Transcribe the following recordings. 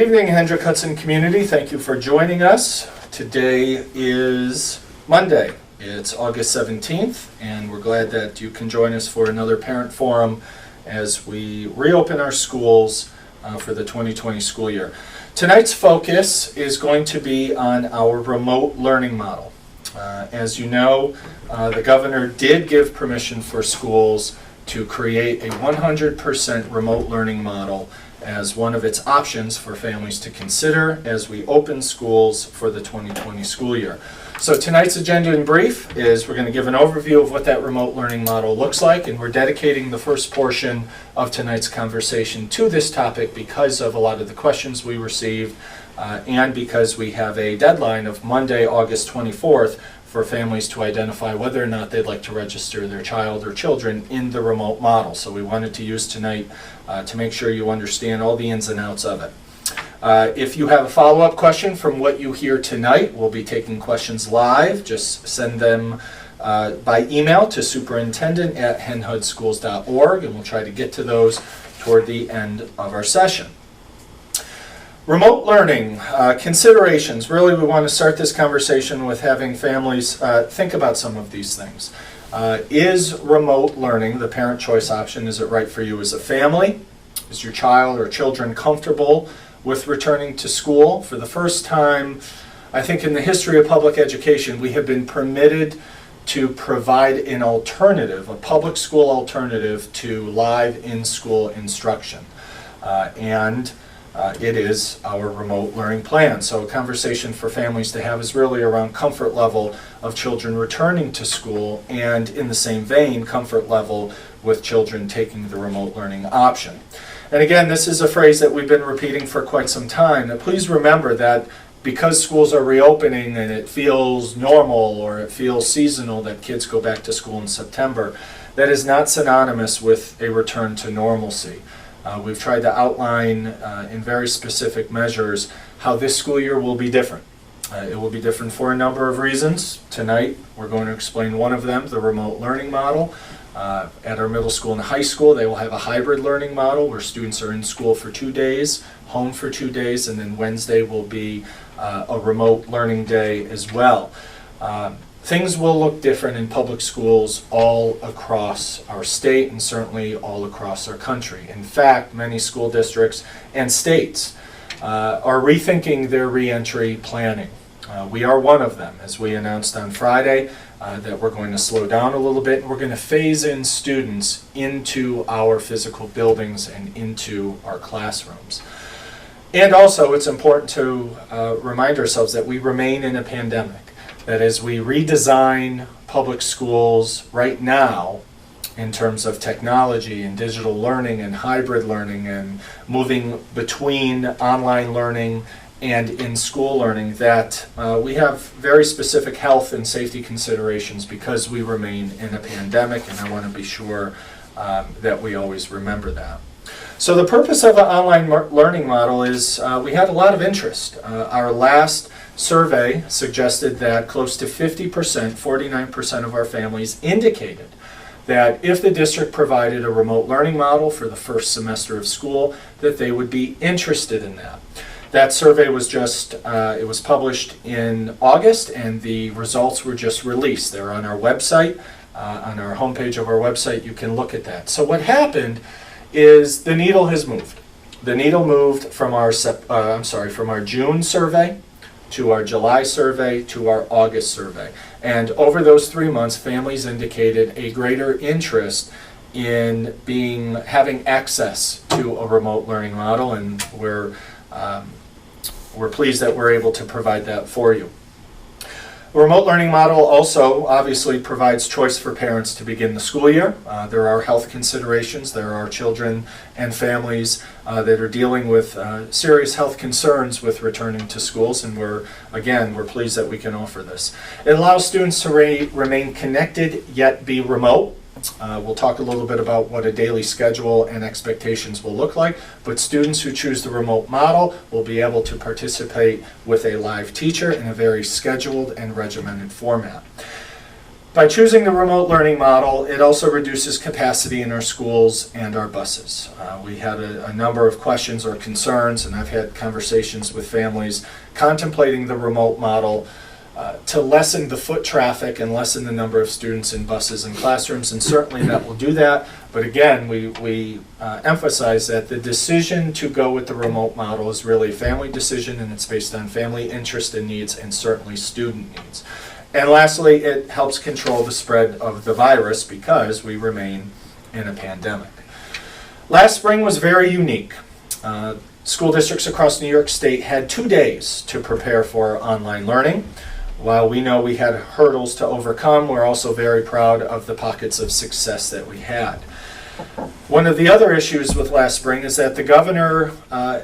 Good evening, Hendrick Hudson community. Thank you for joining us. Today is Monday. It's August 17th, and we're glad that you can join us for another parent forum as we reopen our schools for the 2020 school year. Tonight's focus is going to be on our remote learning model. As you know, the governor did give permission for schools to create a 100% remote learning model as one of its options for families to consider as we open schools for the 2020 school year. So tonight's agenda in brief is we're going to give an overview of what that remote learning model looks like, and we're dedicating the first portion of tonight's conversation to this topic because of a lot of the questions we received and because we have a deadline of Monday, August 24th for families to identify whether or not they'd like to register their child or children in the remote model. So we wanted to use tonight to make sure you understand all the ins and outs of it. If you have a follow-up question from what you hear tonight, we'll be taking questions live. Just send them by email to superintendent@henhudschools.org, and we'll try to get to those toward the end of our session. Remote learning considerations. Really, we want to start this conversation with having families think about some of these things. Is remote learning the parent choice option? Is it right for you as a family? Is your child or children comfortable with returning to school? For the first time, I think in the history of public education, we have been permitted to provide an alternative, a public school alternative to live in-school instruction. It is our remote learning plan. So a conversation for families to have is really around comfort level of children returning to school, and in the same vein, comfort level with children taking the remote learning option. And again, this is a phrase that we've been repeating for quite some time. Now, please remember that because schools are reopening and it feels normal or it feels seasonal that kids go back to school in September, that is not synonymous with a return to normalcy. We've tried to outline in very specific measures how this school year will be different. It will be different for a number of reasons. Tonight, we're going to explain one of them, the remote learning model. At our middle school and high school, they will have a hybrid learning model where students are in school for 2 days, home for 2 days, and then Wednesday will be a remote learning day as well. Things will look different in public schools all across our state and certainly all across our country. In fact, many school districts and states are rethinking their reentry planning. We are one of them, as we announced on Friday, that we're going to slow down a little bit. We're going to phase in students into our physical buildings and into our classrooms. And also, it's important to remind ourselves that we remain in a pandemic. That as we redesign public schools right now in terms of technology and digital learning and hybrid learning and moving between online learning and in-school learning, that we have very specific health and safety considerations because we remain in a pandemic, and I want to be sure that we always remember that. So the purpose of an online learning model is we had a lot of interest. Our last survey suggested that close to 50%, 49% of our families indicated that if the district provided a remote learning model for the first semester of school, that they would be interested in that. That survey was it was published in August, and the results were just released. They're on our website, on our homepage of our website. You can look at that. So what happened is the needle has moved. The needle moved from our June survey to our July survey to our August survey. And over those 3 months, families indicated a greater interest in having access to a remote learning model, and we're pleased that we're able to provide that for you. The remote learning model also obviously provides choice for parents to begin the school year. There are health considerations. There are children and families that are dealing with serious health concerns with returning to schools, and we're pleased that we can offer this. It allows students to remain connected yet be remote. We'll talk a little bit about what a daily schedule and expectations will look like, but students who choose the remote model will be able to participate with a live teacher in a very scheduled and regimented format. By choosing the remote learning model, it also reduces capacity in our schools and our buses. We had a number of questions or concerns, and I've had conversations with families contemplating the remote model to lessen the foot traffic and lessen the number of students in buses and classrooms, and certainly that will do that. But again, we emphasize that the decision to go with the remote model is really a family decision, and it's based on family interest and needs, and certainly student needs. And lastly, it helps control the spread of the virus because we remain in a pandemic. Last spring was very unique. School districts across New York State had 2 days to prepare for online learning. While we know we had hurdles to overcome, we're also very proud of the pockets of success that we had. One of the other issues with last spring is that the governor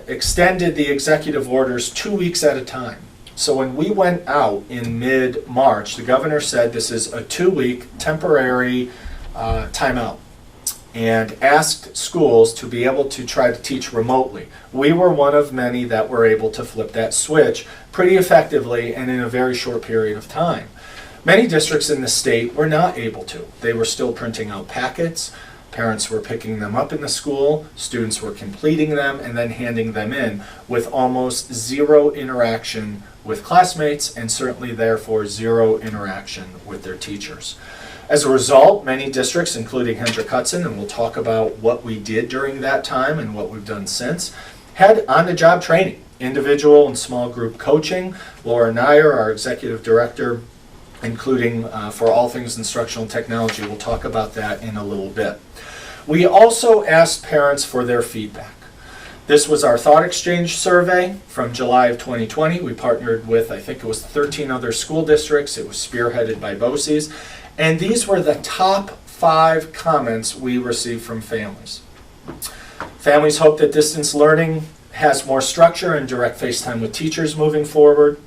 extended the executive orders 2 weeks at a time. So when we went out in mid-March, the governor said this is a 2-week temporary timeout and asked schools to be able to try to teach remotely. We were one of many that were able to flip that switch pretty effectively and in a very short period of time. Many districts in the state were not able to. They were still printing out packets. Parents were picking them up in the school, students were completing them and then handing them in with almost zero interaction with classmates and certainly therefore zero interaction with their teachers. As a result, many districts, including Hendrick Hudson, and we'll talk about what we did during that time and what we've done since, had on-the-job training, individual and small group coaching. Laura Nyer, our executive director, including for all things instructional technology, we'll talk about that in a little bit. We also asked parents for their feedback. This was our Thought Exchange survey from July of 2020. We partnered with, I think it was 13 other school districts. It was spearheaded by BOCES. And these were the top 5 comments we received from families. Families hope that distance learning has more structure and direct face time with teachers moving forward.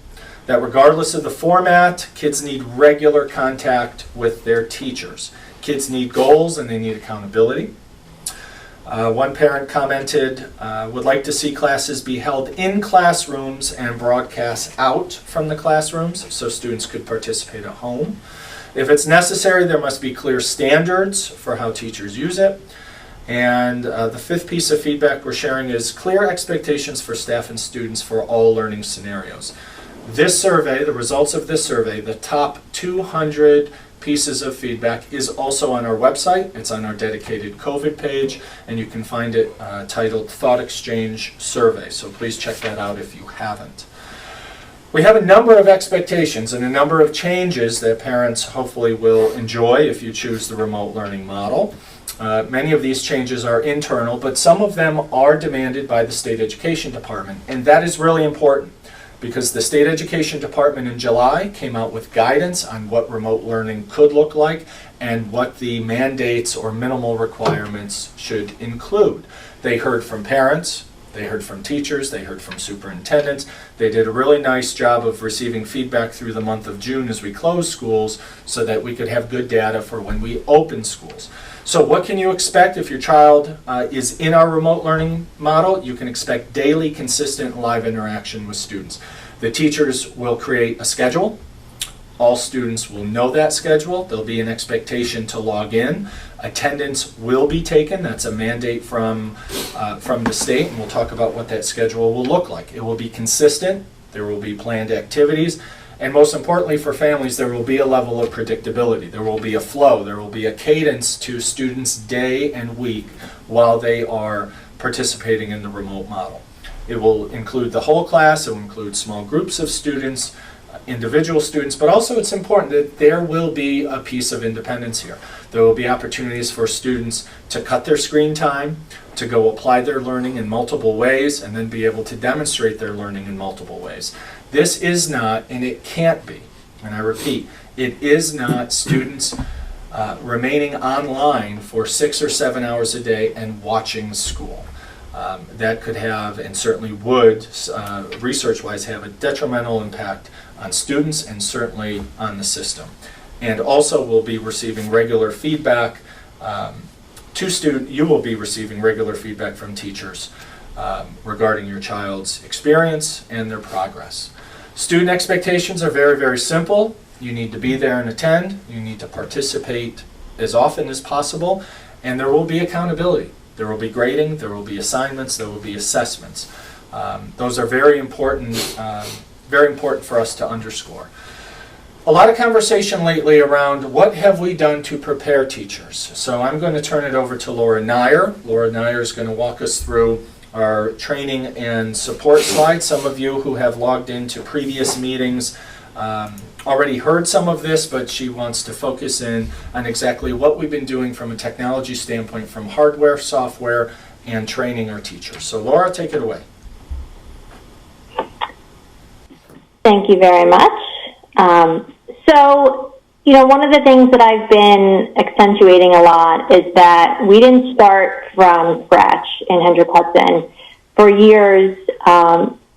That regardless of the format, kids need regular contact with their teachers. Kids need goals and they need accountability. One parent commented, would like to see classes be held in classrooms and broadcast out from the classrooms so students could participate at home. If it's necessary, there must be clear standards for how teachers use it. And the 5th piece of feedback we're sharing is clear expectations for staff and students for all learning scenarios. This survey, the results of this survey, the top 200 pieces of feedback is also on our website. It's on our dedicated COVID page, and you can find it titled Thought Exchange Survey. So please check that out if you haven't. We have a number of expectations and a number of changes that parents hopefully will enjoy if you choose the remote learning model. Many of these changes are internal, but some of them are demanded by the state education department, and that is really important because the state education department in July came out with guidance on what remote learning could look like and what the mandates or minimal requirements should include. They heard from parents, they heard from teachers, they heard from superintendents. They did a really nice job of receiving feedback through the month of June as we closed schools so that we could have good data for when we open schools. So what can you expect if your child is in our remote learning model? You can expect daily, consistent, live interaction with students. The teachers will create a schedule. All students will know that schedule. There'll be an expectation to log in. Attendance will be taken. That's a mandate from the state, and we'll talk about what that schedule will look like. It will be consistent. There will be planned activities. And most importantly for families, there will be a level of predictability. There will be a flow. There will be a cadence to students' day and week while they are participating in the remote model. It will include the whole class. It will include small groups of students, individual students, but also it's important that there will be a piece of independence here. There will be opportunities for students to cut their screen time, to go apply their learning in multiple ways, and then be able to demonstrate their learning in multiple ways. This is not, and it can't be, and I repeat, it is not students remaining online for 6 or 7 hours a day and watching school. That could have, and certainly would, research-wise, have a detrimental impact on students and certainly on the system. And also we'll be receiving regular feedback you will be receiving regular feedback from teachers regarding your child's experience and their progress. Student expectations are very, very simple. You need to be there and attend. You need to participate as often as possible, and there will be accountability. There will be grading, there will be assignments, there will be assessments. Those are very important for us to underscore. A lot of conversation lately around what have we done to prepare teachers. So I'm going to turn it over to Laura Nyer. Laura Nyer is going to walk us through our training and support slides. Some of you who have logged into previous meetings already heard some of this, but she wants to focus in on exactly what we've been doing from a technology standpoint, from hardware, software, and training our teachers. So Laura, take it away. Thank you very much. One of the things that I've been accentuating a lot is that we didn't start from scratch in Hendrick Hudson. For years,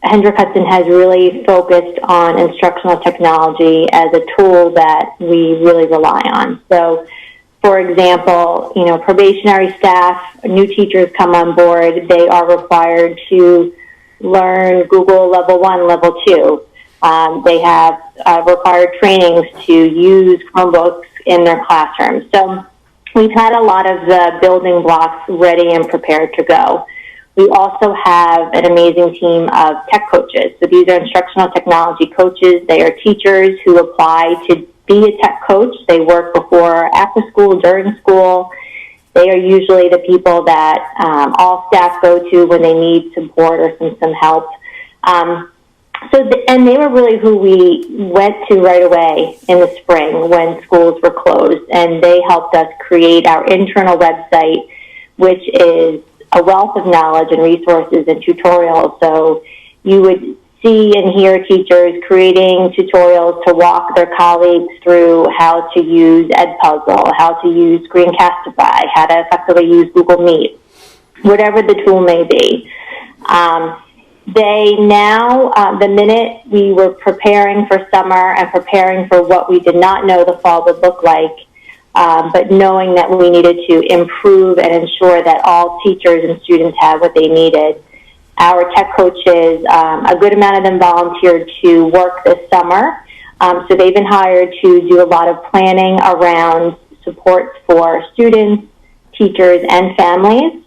Hendrick Hudson has really focused on instructional technology as a tool that we really rely on. So, for example, probationary staff, new teachers come on board, they are required to learn Google Level 1, Level 2. They have required trainings to use Chromebooks in their classrooms. So we've had a lot of the building blocks ready and prepared to go. We also have an amazing team of tech coaches. So these are instructional technology coaches. They are teachers who apply to be a tech coach. They work before, after school, during school. They are usually the people that all staff go to when they need support or some help. And they were really who we went to right away in the spring when schools were closed, and they helped us create our internal website, which is a wealth of knowledge and resources and tutorials. So you would see and hear teachers creating tutorials to walk their colleagues through how to use Edpuzzle, how to use Screencastify, how to effectively use Google Meet, whatever the tool may be. They now, the minute we were preparing for summer and preparing for what we did not know the fall would look like, but knowing that we needed to improve and ensure that all teachers and students had what they needed, our tech coaches, a good amount of them volunteered to work this summer. So they've been hired to do a lot of planning around support for students, teachers, and families.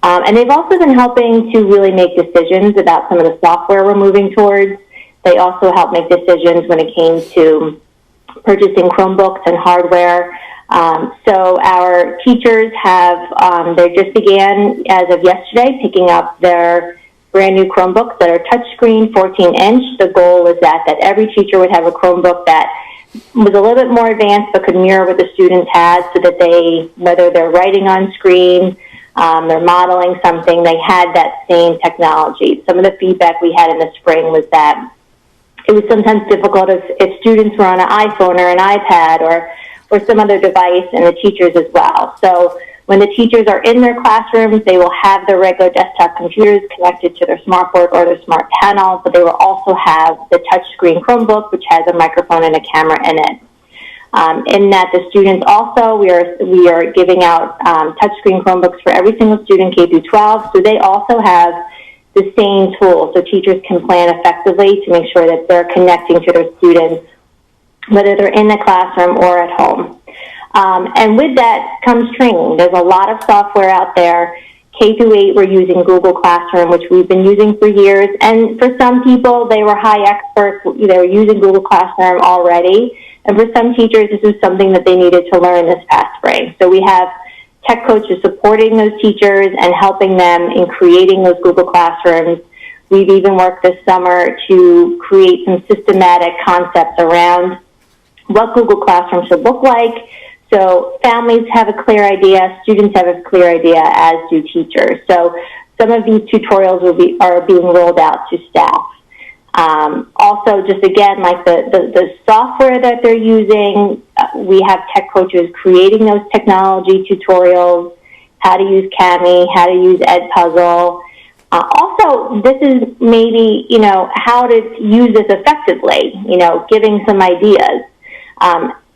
And they've also been helping to really make decisions about some of the software we're moving towards. They also helped make decisions when it came to purchasing Chromebooks and hardware. So our teachers have, they just began, as of yesterday, picking up their brand new Chromebooks that are touchscreen, 14-inch. The goal was that every teacher would have a Chromebook that was a little bit more advanced but could mirror what the students had, so that they, whether they're writing on screen, they're modeling something, they had that same technology. Some of the feedback we had in the spring was that it was sometimes difficult if students were on an iPhone or an iPad or some other device, and the teachers as well. So when the teachers are in their classrooms, they will have their regular desktop computers connected to their smartboard or their smart panel, but they will also have the touchscreen Chromebook, which has a microphone and a camera in it. In that the students also, we are giving out touchscreen Chromebooks for every single student K through 12, so they also have the same tools, so teachers can plan effectively to make sure that they're connecting to their students, whether they're in the classroom or at home. And with that comes training. There's a lot of software out there. K through 8, we're using Google Classroom, which we've been using for years, and for some people, they were high experts. They were using Google Classroom already. And for some teachers, this is something that they needed to learn this past spring. So we have tech coaches supporting those teachers and helping them in creating those Google Classrooms. We've even worked this summer to create some systematic concepts around what Google Classroom should look like. So families have a clear idea, students have a clear idea, as do teachers. So some of these tutorials are being rolled out to staff. Also, just again, like the software that they're using, we have tech coaches creating those technology tutorials, how to use Kami, how to use Edpuzzle. Also, this is maybe, how to use this effectively, giving some ideas.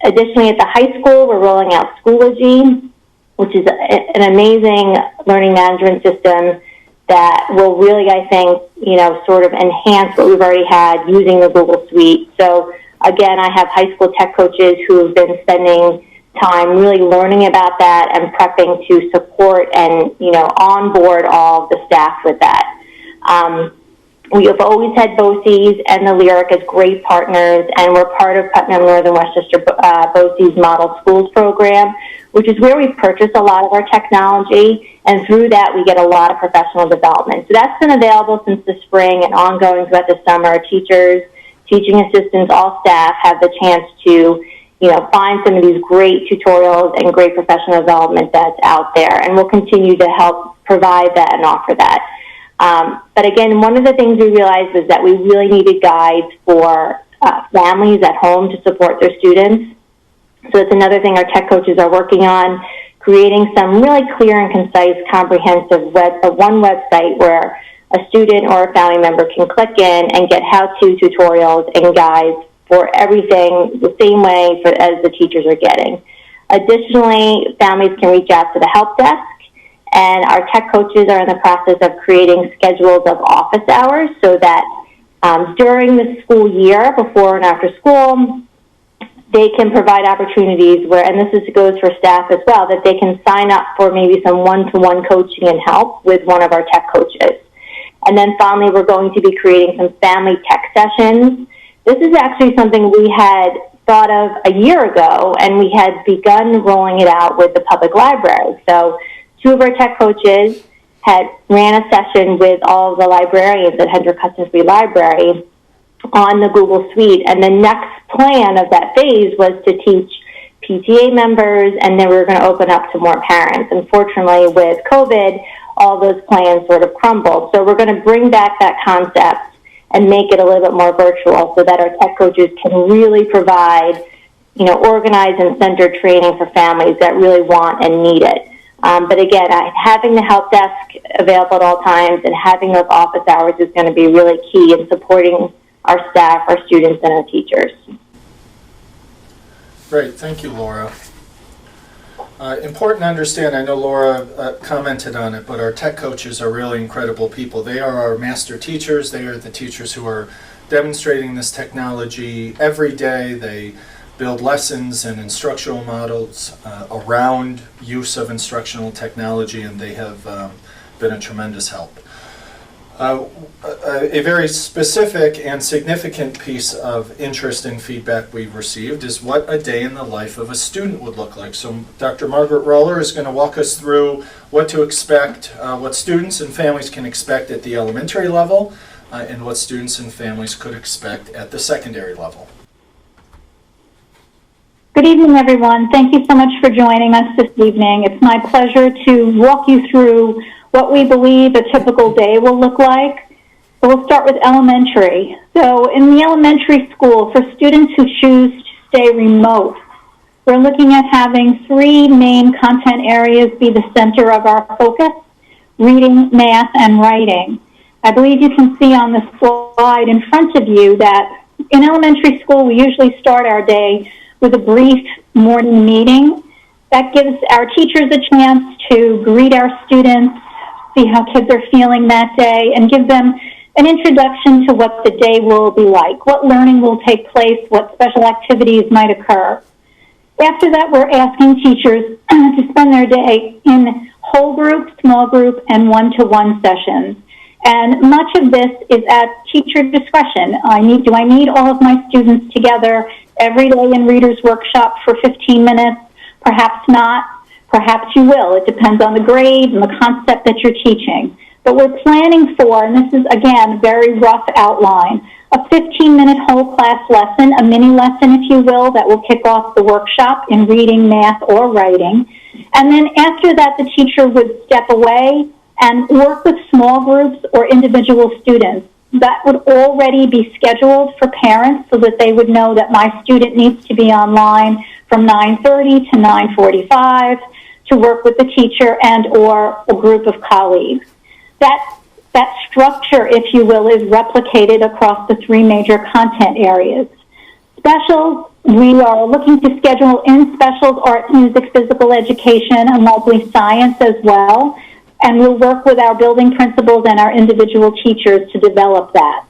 Additionally, at the high school, we're rolling out Schoology, which is an amazing learning management system that will really, I think, sort of enhance what we've already had using the Google Suite. So Again, I have high school tech coaches who have been spending time really learning about that and prepping to support and, onboard all of the staff with that. We have always had BOCES and the Lyric as great partners, and we're part of Putnam Northern Westchester BOCES Model Schools program, which is where we purchase a lot of our technology, and through that we get a lot of professional development. So that's been available since the spring and ongoing throughout the summer. Teachers, teaching assistants, all staff have the chance to find some of these great tutorials and great professional development that's out there, and we'll continue to help provide that and offer that. But again, one of the things we realized was that we really needed guides for families at home to support their students. So it's another thing our tech coaches are working on, creating some really clear and concise, comprehensive one website where a student or a family member can click in and get how-to tutorials and guides for everything the same way as the teachers are getting. Additionally, families can reach out to the help desk, and our tech coaches are in the process of creating schedules of office hours so that during the school year, before and after school, they can provide opportunities where, and this goes for staff as well, that they can sign up for maybe some one-to-one coaching and help with one of our tech coaches. And then finally, we're going to be creating some family tech sessions. This is actually something we had thought of a year ago, and we had begun rolling it out with the public library. So 2 of our tech coaches ran a session with all of the librarians at Hendrick Hudson Free Library on the Google Suite, and the next plan of that phase was to teach PTA members, and then we were going to open up to more parents. Unfortunately, with COVID, all those plans sort of crumbled. So we're going to bring back that concept and make it a little bit more virtual so that our tech coaches can really provide, organized and centered training for families that really want and need it. But again, having the help desk available at all times and having those office hours is going to be really key in supporting our staff, our students, and our teachers. Great, thank you, Laura. Important to understand, I know Laura commented on it, but our tech coaches are really incredible people. They are our master teachers. They are the teachers who are demonstrating this technology every day. They build lessons and instructional models around use of instructional technology, and they have been a tremendous help. A very specific and significant piece of interest and feedback we've received is what a day in the life of a student would look like. So Dr. Margaret Roller is going to walk us through what to expect, what students and families can expect at the elementary level, and what students and families could expect at the secondary level. Good evening, everyone. Thank you so much for joining us this evening. It's my pleasure to walk you through what we believe a typical day will look like. So we'll start with elementary. So in the elementary school, for students who choose to stay remote, we're looking at having 3 main content areas be the center of our focus: reading, math, and writing. I believe you can see on the slide in front of you that in elementary school, we usually start our day with a brief morning meeting. That gives our teachers a chance to greet our students, see how kids are feeling that day, and give them an introduction to what the day will be like, what learning will take place, what special activities might occur. After that, we're asking teachers to spend their day in whole group, small group, and one-to-one sessions. And much of this is at teacher discretion. Do I need all of my students together every day in Reader's Workshop for 15 minutes? Perhaps not. Perhaps you will. It depends on the grade and the concept that you're teaching. But we're planning for, and this is, again, a very rough outline, a 15-minute whole class lesson, a mini lesson, if you will, that will kick off the workshop in reading, math, or writing. And then after that, the teacher would step away and work with small groups or individual students. That would already be scheduled for parents so that they would know that my student needs to be online from 9:30 to 9:45 to work with the teacher and or a group of colleagues. That structure, if you will, is replicated across the 3 major content areas. Specials, we are looking to schedule in specials art, music, physical education, and likely science as well. And we'll work with our building principals and our individual teachers to develop that.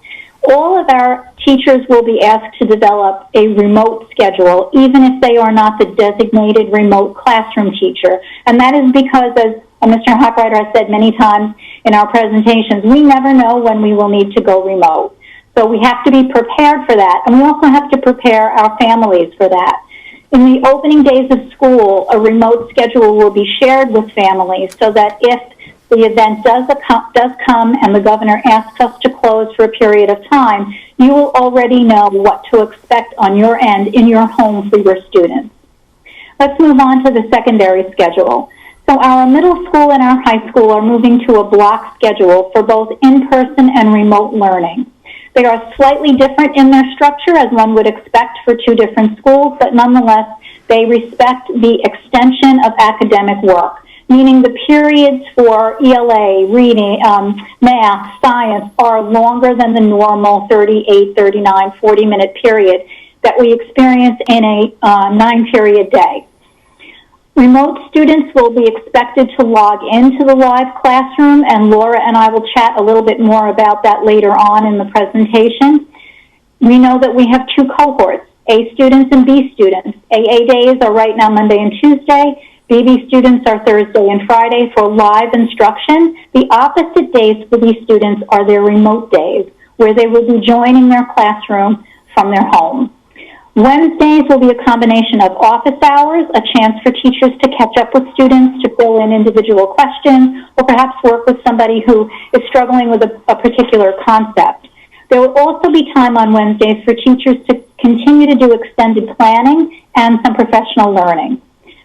All of our teachers will be asked to develop a remote schedule, even if they are not the designated remote classroom teacher. And that is because, as Mr. Hochreiter has said many times in our presentations, we never know when we will need to go remote. So we have to be prepared for that, and we also have to prepare our families for that. In the opening days of school, a remote schedule will be shared with families so that if the event does come and the governor asks us to close for a period of time, you will already know what to expect on your end in your home for your students. Let's move on to the secondary schedule. So our middle school and our high school are moving to a block schedule for both in-person and remote learning. They are slightly different in their structure, as one would expect for two different schools, but nonetheless, they respect the extension of academic work, meaning the periods for ELA, reading, math, science are longer than the normal 38, 39, 40-minute period that we experience in a 9-period day. Remote students will be expected to log into the live classroom, and Laura and I will chat a little bit more about that later on in the presentation. We know that we have two cohorts, A students and B students. AA days are right now Monday and Tuesday. BB students are Thursday and Friday for live instruction. The opposite days for these students are their remote days, where they will be joining their classroom from their home. Wednesdays will be a combination of office hours, a chance for teachers to catch up with students, to fill in individual questions, or perhaps work with somebody who is struggling with a particular concept. There will also be time on Wednesdays for teachers to continue to do extended planning and some professional learning.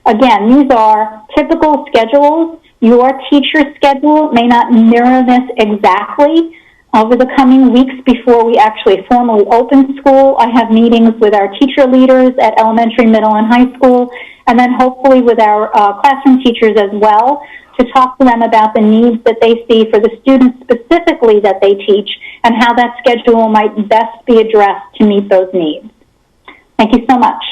Again, these are typical schedules. Your teacher's schedule may not mirror this exactly. Over the coming weeks before we actually formally open school, I have meetings with our teacher leaders at elementary, middle, and high school, and then hopefully with our classroom teachers as well, to talk to them about the needs that they see for the students specifically that they teach and how that schedule might best be addressed to meet those needs. Thank you so much.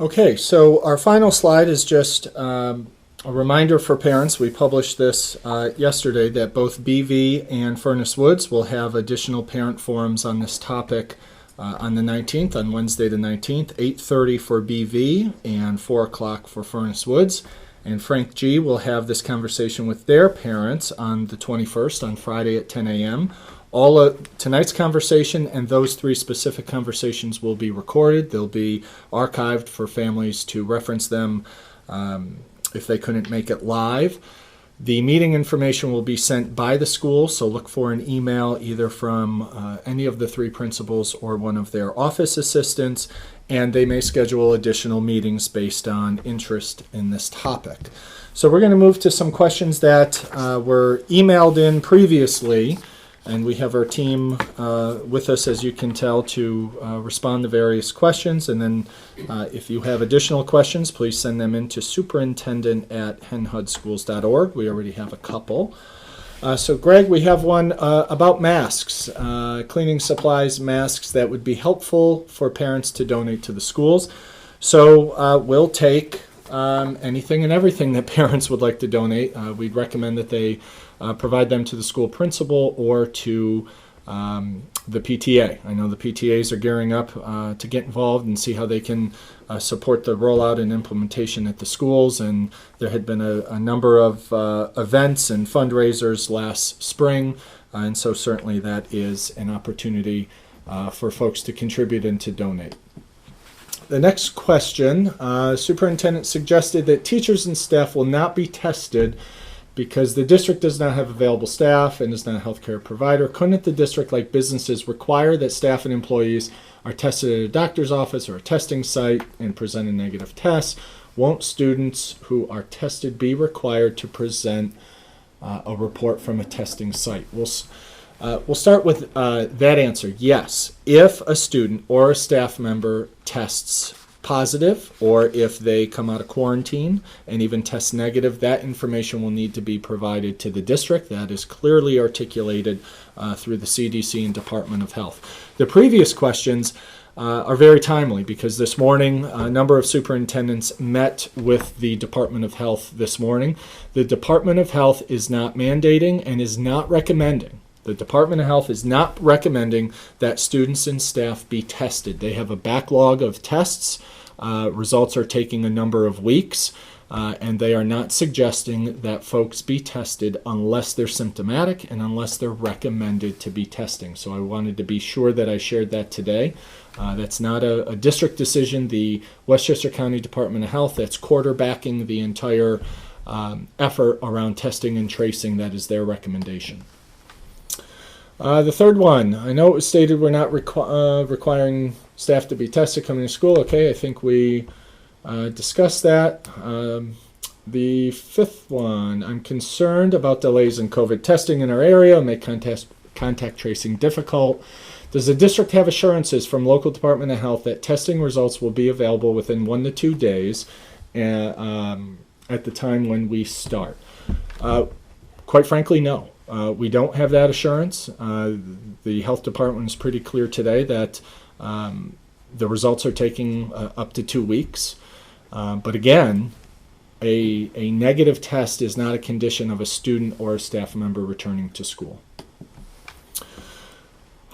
Okay, so our final slide is just a reminder for parents. We published this yesterday that both BV and Furnace Woods will have additional parent forums on this topic on the 19th, on Wednesday the 19th, 8:30 for BV and 4 o'clock for Furnace Woods. And Frank G. will have this conversation with their parents on the 21st, on Friday at 10 a.m. All of tonight's conversation and those three specific conversations will be recorded. They'll be archived for families to reference them if they couldn't make it live. The meeting information will be sent by the school, so look for an email either from any of the three principals or one of their office assistants, and they may schedule additional meetings based on interest in this topic. So we're going to move to some questions that were emailed in previously, and we have our team with us, as you can tell, to respond to various questions. And then if you have additional questions, please send them in to superintendent@henhudschools.org. We already have a couple. So Greg, we have one about masks, cleaning supplies, masks that would be helpful for parents to donate to the schools. So we'll take anything and everything that parents would like to donate. We'd recommend that they provide them to the school principal or to the PTA. I know the PTAs are gearing up to get involved and see how they can support the rollout and implementation at the schools. And there had been a number of events and fundraisers last spring, and so certainly that is an opportunity for folks to contribute and to donate. The next question, superintendent suggested that teachers and staff will not be tested because the district does not have available staff and is not a healthcare provider. Couldn't the district, like businesses, require that staff and employees are tested at a doctor's office or a testing site and present a negative test? Won't students who are tested be required to present a report from a testing site? We'll start with that answer. Yes, if a student or a staff member tests positive, or if they come out of quarantine and even test negative, that information will need to be provided to the district. That is clearly articulated through the CDC and Department of Health. The previous questions are very timely because this morning a number of superintendents met with the Department of Health this morning. The Department of Health is not mandating and is not recommending The Department of Health is not recommending that students and staff be tested. They have a backlog of tests. Results are taking a number of weeks, and they are not suggesting that folks be tested unless they're symptomatic and unless they're recommended to be testing. So I wanted to be sure that I shared that today. That's not a district decision. The Westchester County Department of Health, that's quarterbacking the entire effort around testing and tracing. That is their recommendation. The third one, I know it was stated we're not requiring staff to be tested coming to school. Okay, I think we discussed that. The fifth one, I'm concerned about delays in COVID testing in our area, make contact tracing difficult. Does the district have assurances from local Department of Health that testing results will be available within 1 to 2 days at the time when we start? Quite frankly, no. We don't have that assurance. The health department is pretty clear today that the results are taking up to 2 weeks. But again, a negative test is not a condition of a student or a staff member returning to school.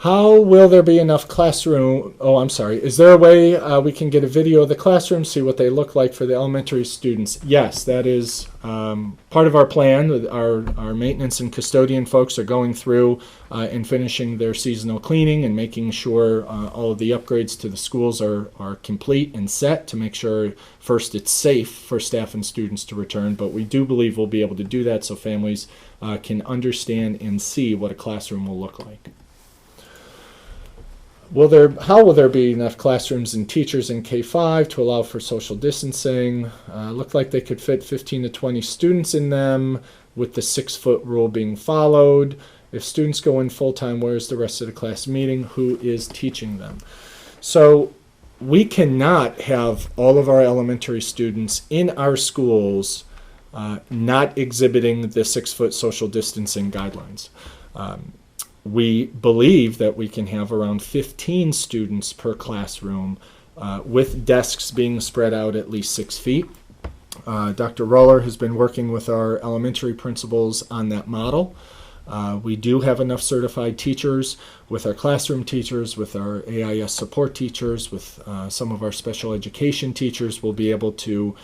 How will there be enough classroom? Oh, I'm sorry. Is there a way we can get a video of the classroom, see what they look like for the elementary students? Yes, that is part of our plan. Our maintenance and custodian folks are going through and finishing their seasonal cleaning and making sure all of the upgrades to the schools are complete and set to make sure, first, it's safe for staff and students to return. But we do believe we'll be able to do that so families can understand and see what a classroom will look like. How will there be enough classrooms and teachers in K-5 to allow for social distancing? Look like they could fit 15 to 20 students in them with the 6-foot rule being followed. If students go in full-time, where's the rest of the class meeting? Who is teaching them? So we cannot have all of our elementary students in our schools not exhibiting the 6-foot social distancing guidelines. We believe that we can have around 15 students per classroom with desks being spread out at least 6 feet. Dr. Roller has been working with our elementary principals on that model. We do have enough certified teachers with our classroom teachers, with our AIS support teachers, with some of our special education teachers. We'll be able to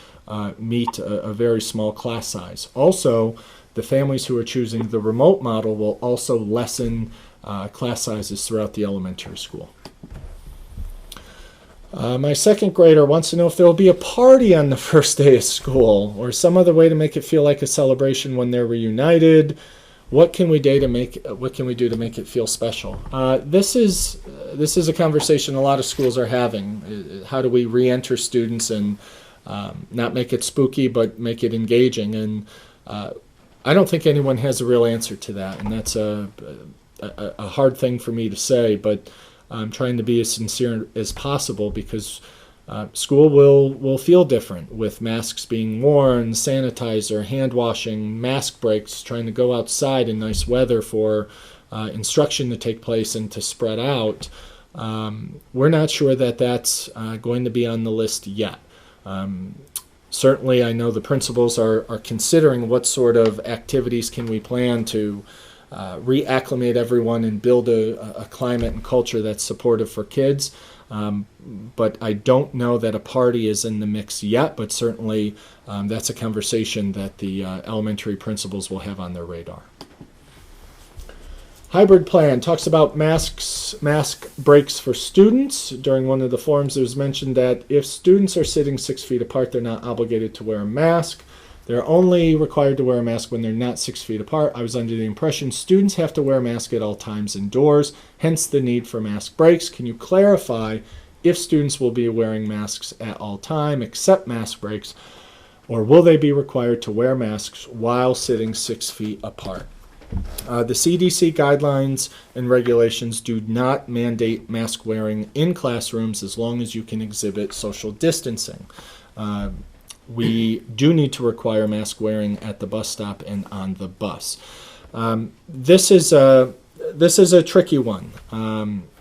meet a very small class size. Also, the families who are choosing the remote model will also lessen class sizes throughout the elementary school. My second grader wants to know if there will be a party on the first day of school or some other way to make it feel like a celebration when they're reunited. What can we do to make it feel special? This is a conversation a lot of schools are having. How do we re-enter students and not make it spooky but make it engaging? And I don't think anyone has a real answer to that, and that's a hard thing for me to say, but I'm trying to be as sincere as possible because school will feel different with masks being worn, sanitizer, hand washing, mask breaks, trying to go outside in nice weather for instruction to take place and to spread out. We're not sure that that's going to be on the list yet. Certainly, I know the principals are considering what sort of activities can we plan to reacclimate everyone and build a climate and culture that's supportive for kids. But I don't know that a party is in the mix yet, but certainly that's a conversation that the elementary principals will have on their radar. Hybrid plan talks about mask breaks for students. During one of the forums, it was mentioned that if students are sitting 6 feet apart, they're not obligated to wear a mask. They're only required to wear a mask when they're not 6 feet apart. I was under the impression students have to wear a mask at all times indoors, hence the need for mask breaks. Can you clarify if students will be wearing masks at all time except mask breaks, or will they be required to wear masks while sitting 6 feet apart? The CDC guidelines and regulations do not mandate mask wearing in classrooms as long as you can exhibit social distancing. We do need to require mask wearing at the bus stop and on the bus. This is a tricky one.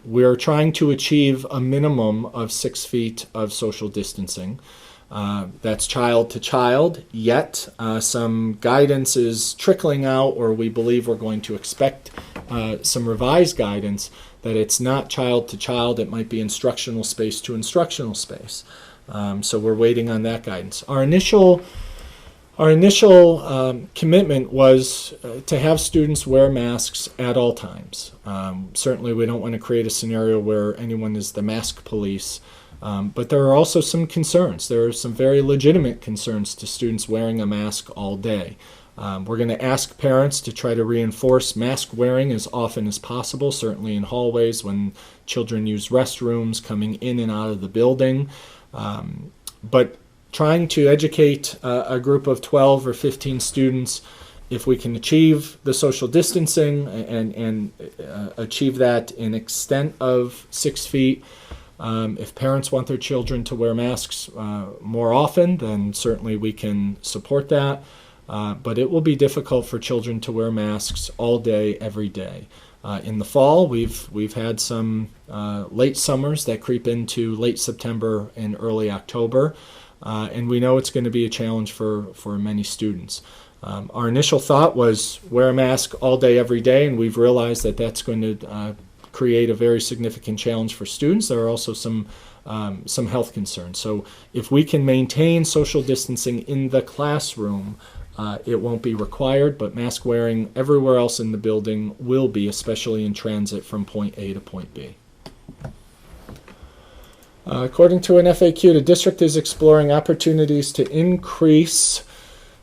We're trying to achieve a minimum of 6 feet of social distancing. That's child to child, yet some guidance is trickling out, or we believe we're going to expect some revised guidance that it's not child to child, it might be instructional space to instructional space. So we're waiting on that guidance. Our initial commitment was to have students wear masks at all times. Certainly we don't want to create a scenario where anyone is the mask police, but there are also some concerns. There are some very legitimate concerns to students wearing a mask all day. We're going to ask parents to try to reinforce mask wearing as often as possible, certainly in hallways when children use restrooms, coming in and out of the building. But trying to educate a group of 12 or 15 students, if we can achieve the social distancing and achieve that in extent of 6 feet, if parents want their children to wear masks more often, then certainly we can support that. But it will be difficult for children to wear masks all day, every day. In the fall, we've had some late summers that creep into late September and early October, and we know it's going to be a challenge for many students. Our initial thought was wear a mask all day, every day, and we've realized that that's going to create a very significant challenge for students. There are also some health concerns. So if we can maintain social distancing in the classroom, it won't be required, but mask wearing everywhere else in the building will be, especially in transit from point A to point B. According to an FAQ, the district is exploring opportunities to increase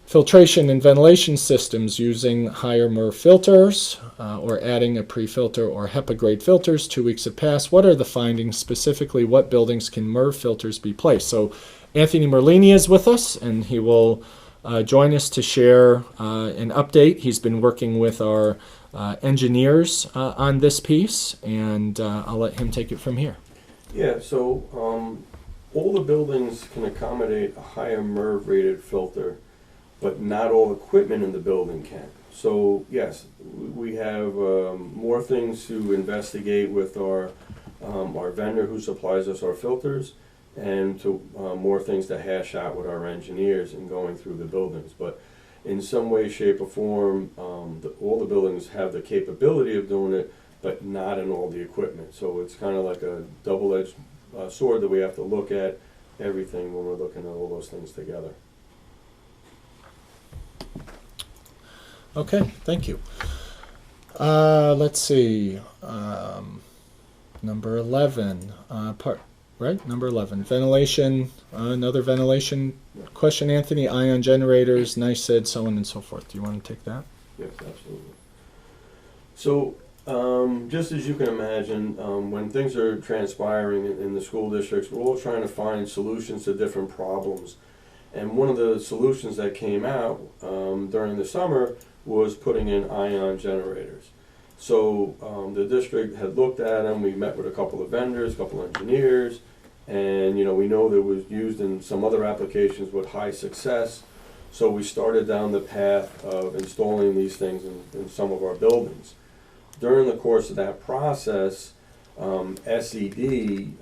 filtration and ventilation systems using higher MERV filters or adding a pre-filter or HEPA grade filters. 2 weeks have passed. What are the findings? Specifically, what buildings can MERV filters be placed? So Anthony Merlini is with us, and he will join us to share an update. He's been working with our engineers on this piece, and I'll let him take it from here. Yeah, so all the buildings can accommodate a higher MERV rated filter, but not all equipment in the building can. So yes, we have more things to investigate with our vendor who supplies us our filters, and to more things to hash out with our engineers in going through the buildings. But in some way, shape, or form, all the buildings have the capability of doing it, but not in all the equipment. So it's kind of like a double-edged sword that we have to look at everything when we're looking at all those things together. Okay, thank you. Let's see. Number 11, number 11, ventilation, another ventilation question, Anthony. Ion generators, NICEAD, so on and so forth. Do you want to take that? Yes, absolutely. So, just as you can imagine, when things are transpiring in the school districts, we're all trying to find solutions to different problems. And one of the solutions that came out during the summer was putting in ion generators. So the district had looked at them. We met with a couple of vendors, a couple of engineers, and we know that it was used in some other applications with high success. So we started down the path of installing these things in some of our buildings. During the course of that process, SED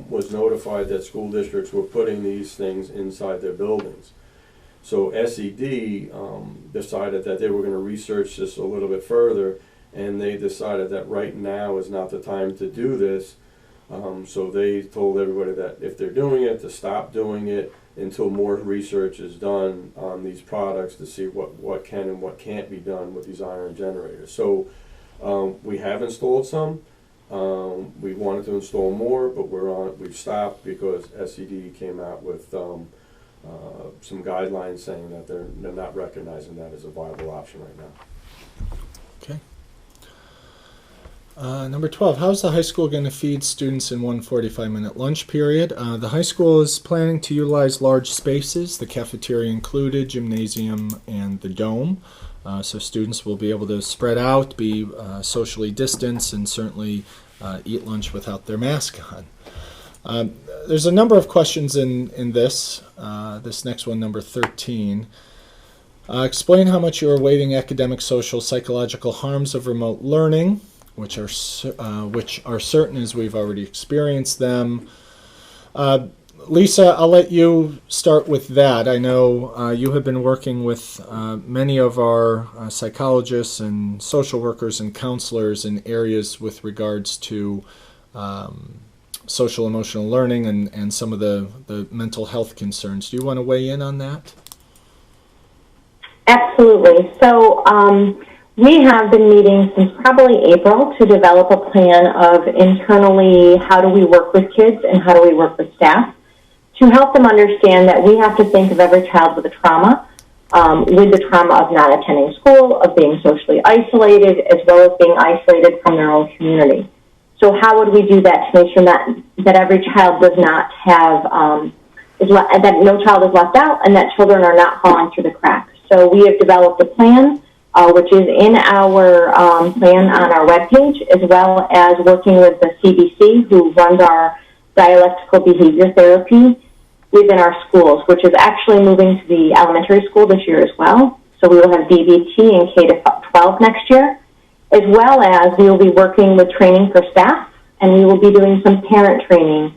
was notified that school districts were putting these things inside their buildings. So SED decided that they were going to research this a little bit further, and they decided that right now is not the time to do this. So they told everybody that if they're doing it, to stop doing it until more research is done on these products to see what can and what can't be done with these ion generators. So we have installed some. We wanted to install more, but we've stopped because SED came out with some guidelines saying that they're not recognizing that as a viable option right now. Okay. Number 12, how's the high school going to feed students in one 45-minute lunch period? The high school is planning to utilize large spaces, the cafeteria included, gymnasium, and the dome. So students will be able to spread out, be socially distanced, and certainly eat lunch without their mask on. There's a number of questions in this. This next one, number 13. Explain how much you are weighting academic, social, psychological harms of remote learning, which are certain as we've already experienced them. Lisa, I'll let you start with that. I know you have been working with many of our psychologists and social workers and counselors in areas with regards to social emotional learning and some of the mental health concerns. Do you want to weigh in on that? Absolutely. So we have been meeting since probably April to develop a plan of internally how do we work with kids and how do we work with staff to help them understand that we have to think of every child with a trauma, with the trauma of not attending school, of being socially isolated, as well as being isolated from their own community. So how would we do that to make sure that every child does not have, that no child is left out and that children are not falling through the cracks? So we have developed a plan, which is in our plan on our webpage, as well as working with the CBC, who runs our dialectical behavior therapy within our schools, which is actually moving to the elementary school this year as well. So we will have DBT in K-12 next year, as well as we will be working with training for staff, and we will be doing some parent training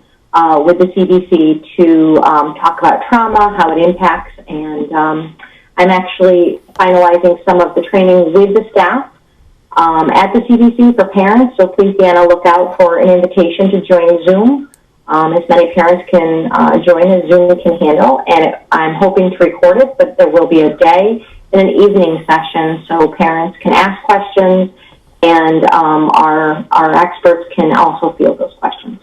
with the CBC to talk about trauma, how it impacts, and I'm actually finalizing some of the training with the staff at the CBC for parents, so please be on a lookout for an invitation to join Zoom. As many parents can join as Zoom can handle, and I'm hoping to record it, but there will be a day and an evening session so parents can ask questions and our experts can also field those questions.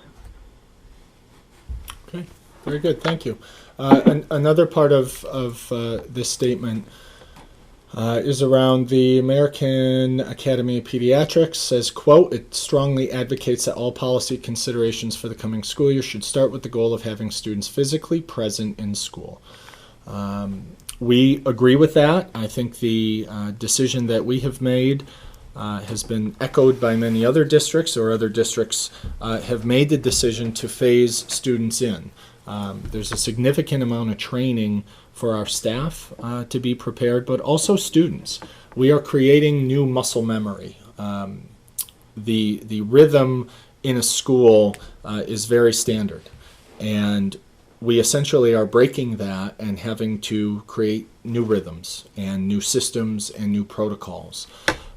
Okay, very good, thank you. Another part of this statement is around the American Academy of Pediatrics. Says, quote, it strongly advocates that all policy considerations for the coming school year should start with the goal of having students physically present in school. We agree with that. I think the decision that we have made has been echoed by many other districts, or other districts have made the decision to phase students in. There's a significant amount of training for our staff to be prepared, but also students. We are creating new muscle memory. The rhythm in a school is very standard, and we essentially are breaking that and having to create new rhythms and new systems and new protocols.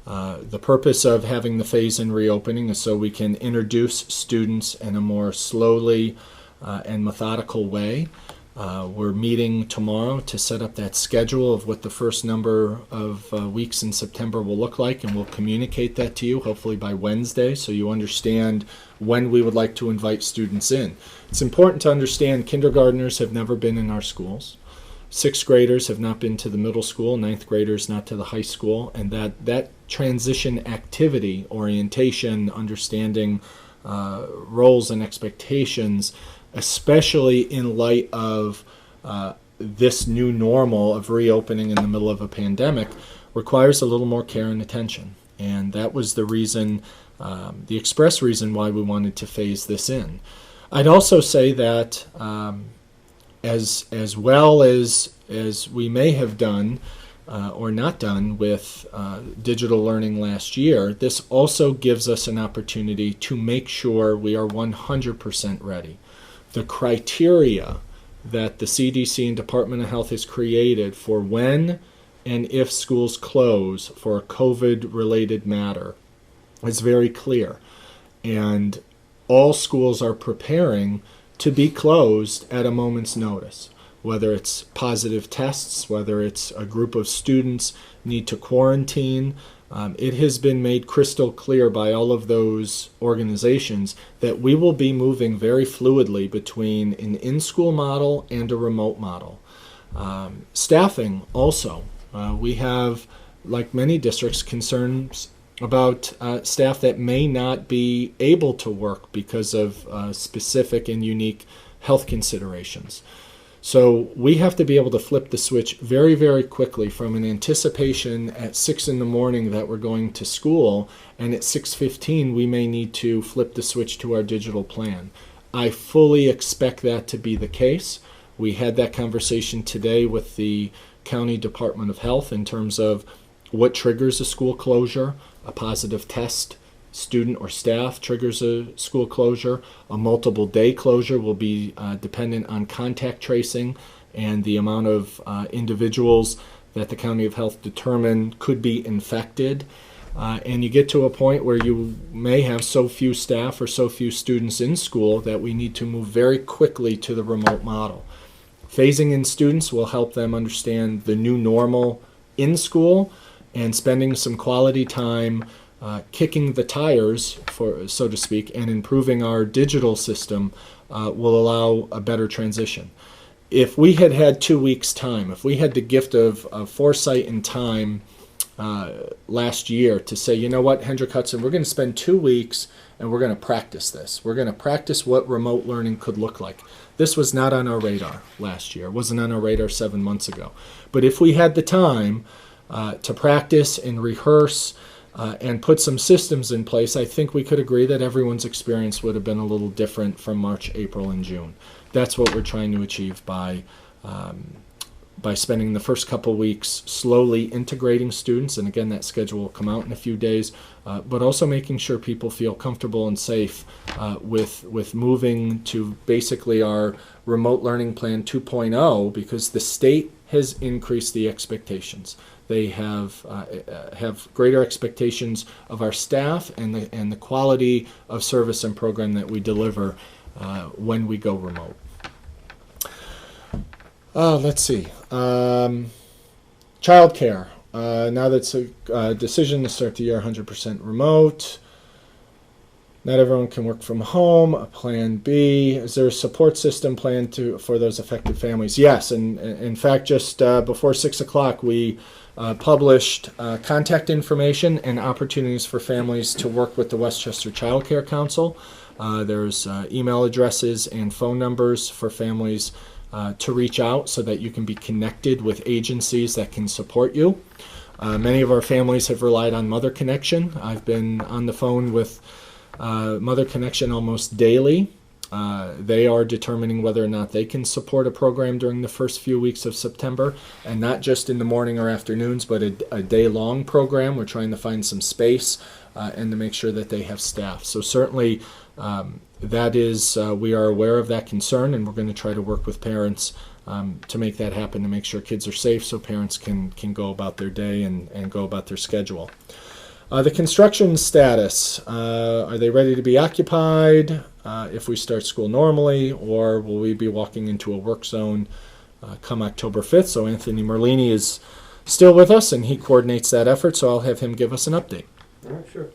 The purpose of having the phase-in reopening is so we can introduce students in a more slowly and methodical way. We're meeting tomorrow to set up that schedule of what the first number of weeks in September will look like, and we'll communicate that to you hopefully by Wednesday so you understand when we would like to invite students in. It's important to understand kindergartners have never been in our schools. 6th graders have not been to the middle school, 9th graders not to the high school, and that transition activity, orientation, understanding roles and expectations, especially in light of this new normal of reopening in the middle of a pandemic, requires a little more care and attention. And that was the reason, the express reason why we wanted to phase this in. I'd also say that as well as we may have done or not done with digital learning last year, this also gives us an opportunity to make sure we are 100% ready. The criteria that the CDC and Department of Health has created for when and if schools close for a COVID-related matter is very clear. And all schools are preparing to be closed at a moment's notice, whether it's positive tests, whether it's a group of students need to quarantine. It has been made crystal clear by all of those organizations that we will be moving very fluidly between an in-school model and a remote model. Staffing also. We have, like many districts, concerns about staff that may not be able to work because of specific and unique health considerations. So we have to be able to flip the switch very, very quickly from an anticipation at 6 in the morning that we're going to school, and at 6:15 we may need to flip the switch to our digital plan. I fully expect that to be the case. We had that conversation today with the County Department of Health in terms of what triggers a school closure, a positive test, student or staff triggers a school closure. A multiple day closure will be dependent on contact tracing and the amount of individuals that the County of Health determine could be infected. And you get to a point where you may have so few staff or so few students in school that we need to move very quickly to the remote model. Phasing in students will help them understand the new normal in school, and spending some quality time kicking the tires, for so to speak, and improving our digital system will allow a better transition. If we had had 2 weeks' time, if we had the gift of foresight and time last year to say, you know what, Hendrick Hudson, we're going to spend 2 weeks and we're going to practice this. We're going to practice what remote learning could look like. This was not on our radar last year. It wasn't on our radar 7 months ago. But if we had the time to practice and rehearse and put some systems in place, I think we could agree that everyone's experience would have been a little different from March, April, and June. That's what we're trying to achieve by spending the first couple weeks slowly integrating students, and again, that schedule will come out in a few days, but also making sure people feel comfortable and safe with moving to basically our remote learning plan 2.0, because the state has increased the expectations. They have greater expectations of our staff and the quality of service and program that we deliver when we go remote. Let's see. Childcare. Now that's a decision to start the year 100% remote. Not everyone can work from home. Plan B. Is there a support system plan for those affected families? Yes, and in fact, just before 6 o'clock, we published contact information and opportunities for families to work with the Westchester Child Care Council. There's email addresses and phone numbers for families to reach out so that you can be connected with agencies that can support you. Many of our families have relied on Mother Connection. I've been on the phone with Mother Connection almost daily. They are determining whether or not they can support a program during the first few weeks of September, and not just in the morning or afternoons, but a day-long program. We're trying to find some space and to make sure that they have staff. So certainly that is, we are aware of that concern, and we're going to try to work with parents to make that happen, to make sure kids are safe so parents can go about their day and go about their schedule. The construction status, are they ready to be occupied if we start school normally, or will we be walking into a work zone come October 5th? So Anthony Merlini is still with us, and he coordinates that effort, so I'll have him give us an update. All right, sure.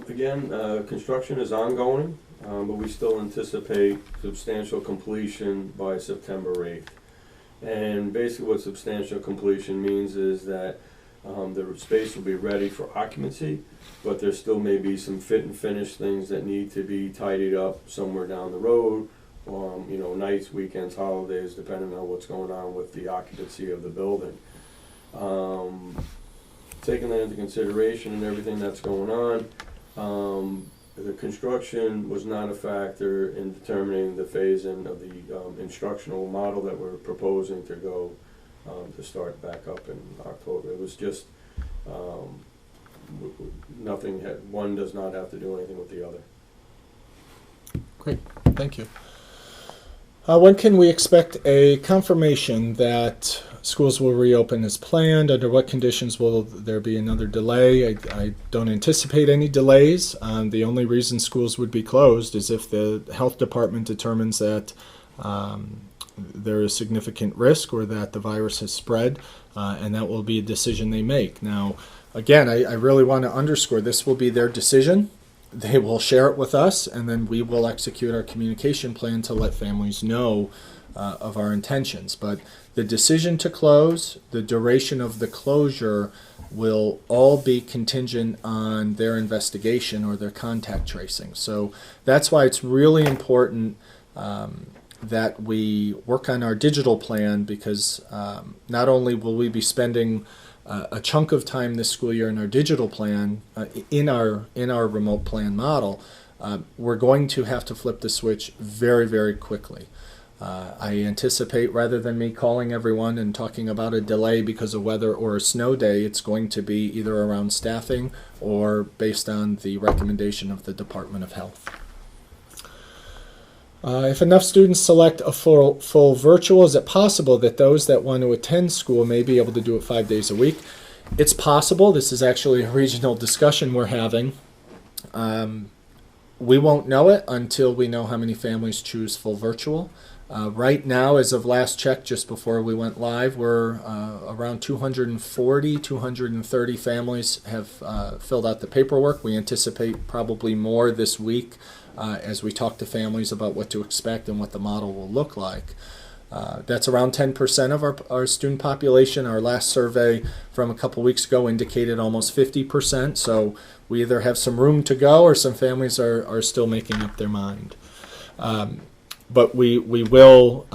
Again, construction is ongoing, but we still anticipate substantial completion by September 8th. And basically what substantial completion means is that the space will be ready for occupancy, but there still may be some fit and finish things that need to be tidied up somewhere down the road, nights, weekends, holidays, depending on what's going on with the occupancy of the building. Taking that into consideration and everything that's going on, the construction was not a factor in determining the phase-in of the instructional model that we're proposing to go to start back up in October. It was just nothing. One does not have to do anything with the other. Great, thank you. When can we expect a confirmation that schools will reopen as planned? Under what conditions will there be another delay? I don't anticipate any delays. The only reason schools would be closed is if the health department determines that there is significant risk or that the virus has spread, and that will be a decision they make. Now, again, I really want to underscore this will be their decision. They will share it with us, and then we will execute our communication plan to let families know of our intentions. But the decision to close, the duration of the closure will all be contingent on their investigation or their contact tracing. So that's why it's really important that we work on our digital plan, because not only will we be spending a chunk of time this school year in our digital plan, in our remote plan model, we're going to have to flip the switch very, very quickly. I anticipate, rather than me calling everyone and talking about a delay because of weather or a snow day, it's going to be either around staffing or based on the recommendation of the Department of Health. If enough students select a full virtual, is it possible that those that want to attend school may be able to do it 5 days a week? It's possible. This is actually a regional discussion we're having. We won't know it until we know how many families choose full virtual. Right now, as of last check, just before we went live, we're around 240, 230 families have filled out the paperwork. We anticipate probably more this week as we talk to families about what to expect and what the model will look like. That's around 10% of our student population. Our last survey from a couple weeks ago indicated almost 50%. So we either have some room to go or some families are still making up their mind. But we will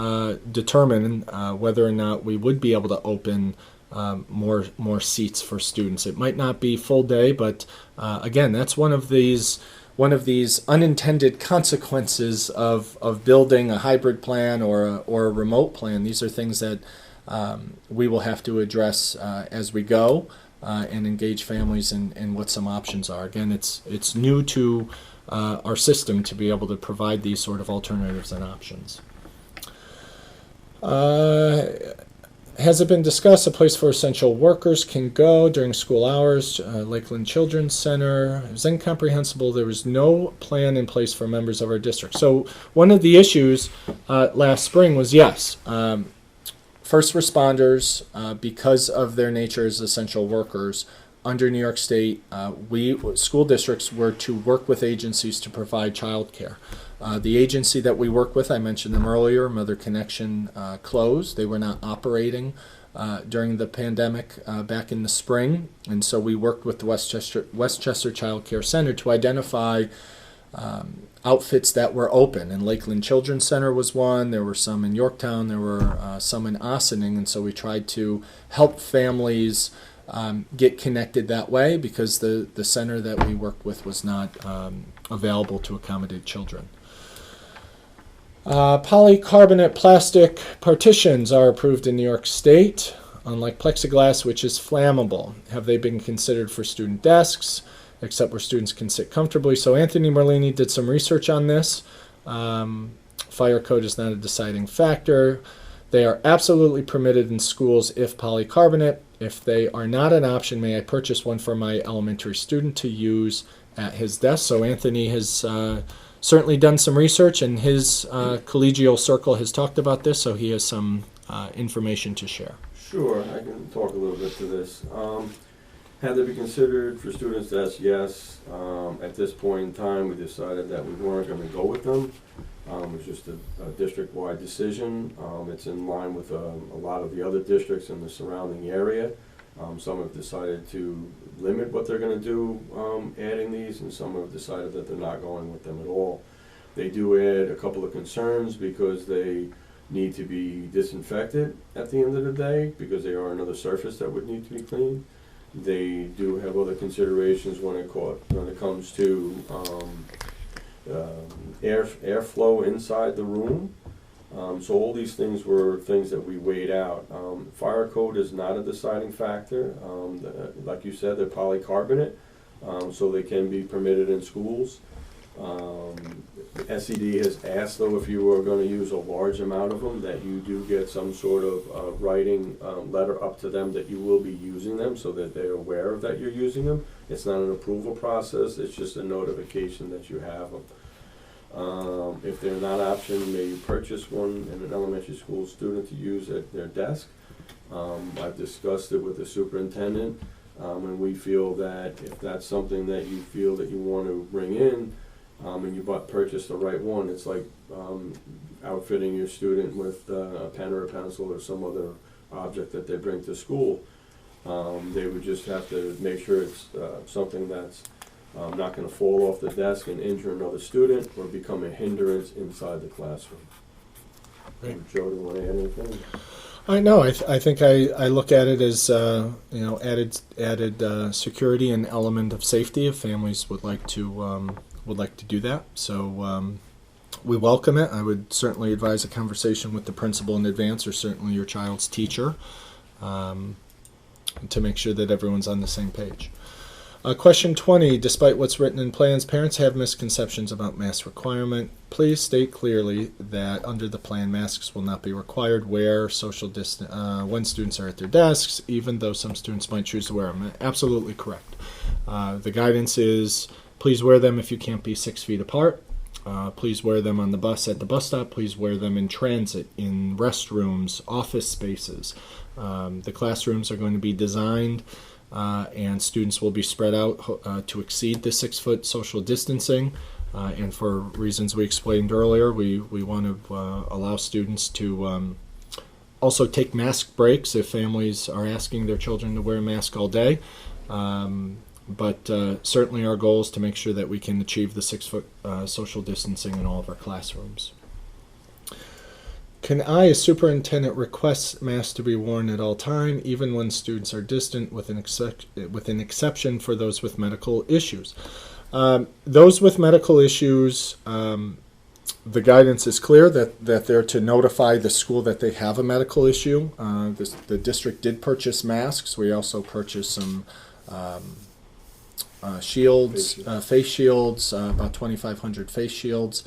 determine whether or not we would be able to open more seats for students. It might not be full day, but again, that's one of these unintended consequences of building a hybrid plan or a remote plan. These are things that we will have to address as we go and engage families in what some options are. Again, it's new to our system to be able to provide these sort of alternatives and options. Has it been discussed a place for essential workers can go during school hours? Lakeland Children's Center. It was incomprehensible. There was no plan in place for members of our district. So one of the issues last spring was, yes, first responders, because of their nature as essential workers, under New York State, school districts were to work with agencies to provide child care. The agency that we work with, I mentioned them earlier, Mother Connection, closed. They were not operating during the pandemic back in the spring, and so we worked with the Westchester Child Care Center to identify outfits that were open, and Lakeland Children's Center was one. There were some in Yorktown. There were some in Ossining, and so we tried to help families get connected that way because the center that we worked with was not available to accommodate children. Polycarbonate plastic partitions are approved in New York State, unlike plexiglass, which is flammable. Have they been considered for student desks, except where students can sit comfortably? So Anthony Merlini did some research on this. Fire code is not a deciding factor. They are absolutely permitted in schools if polycarbonate. If they are not an option, may I purchase one for my elementary student to use at his desk? So Anthony has certainly done some research, and his collegial circle has talked about this, so he has some information to share. Sure, I can talk a little bit to this. Had they been considered for students' desks? Yes. At this point in time, we decided that we weren't going to go with them. It was just a district-wide decision. It's in line with a lot of the other districts in the surrounding area. Some have decided to limit what they're going to do adding these, and some have decided that they're not going with them at all. They do add a couple of concerns because they need to be disinfected at the end of the day because they are another surface that would need to be cleaned. They do have other considerations when it comes to airflow inside the room. So all these things were things that we weighed out. Fire code is not a deciding factor. Like you said, they're polycarbonate, so they can be permitted in schools. SED has asked, though, if you are going to use a large amount of them, that you do get some sort of writing letter up to them that you will be using them so that they're aware of that you're using them. It's not an approval process, it's just a notification that you have them. If they're not option, may you purchase one in an elementary school student to use at their desk. I've discussed it with the superintendent, and we feel that if that's something that you feel that you want to bring in, and you purchase the right one, it's like outfitting your student with a pen or a pencil or some other object that they bring to school. They would just have to make sure it's something that's not going to fall off the desk and injure another student or become a hindrance inside the classroom. Great. Joe, do you want to add anything? I know. I think I look at it as added security and element of safety if families would like to do that. So we welcome it. I would certainly advise a conversation with the principal in advance, or certainly your child's teacher, to make sure that everyone's on the same page. Question 20, despite what's written in plans, parents have misconceptions about mask requirement. Please state clearly that under the plan, masks will not be required where social distance, when students are at their desks, even though some students might choose to wear them. Absolutely correct. The guidance is, please wear them if you can't be 6 feet apart. Please wear them on the bus at the bus stop. Please wear them in transit, in restrooms, office spaces. The classrooms are going to be designed and students will be spread out to exceed the 6 foot social distancing. And for reasons we explained earlier, we want to allow students to also take mask breaks if families are asking their children to wear a mask all day. But certainly our goal is to make sure that we can achieve the 6 foot social distancing in all of our classrooms. Can I, as superintendent, request masks to be worn at all time, even when students are distant, with an exception for those with medical issues? Those with medical issues, the guidance is clear that they're to notify the school that they have a medical issue. The district did purchase masks. We also purchased some shields, face shields, about 2,500 face shields.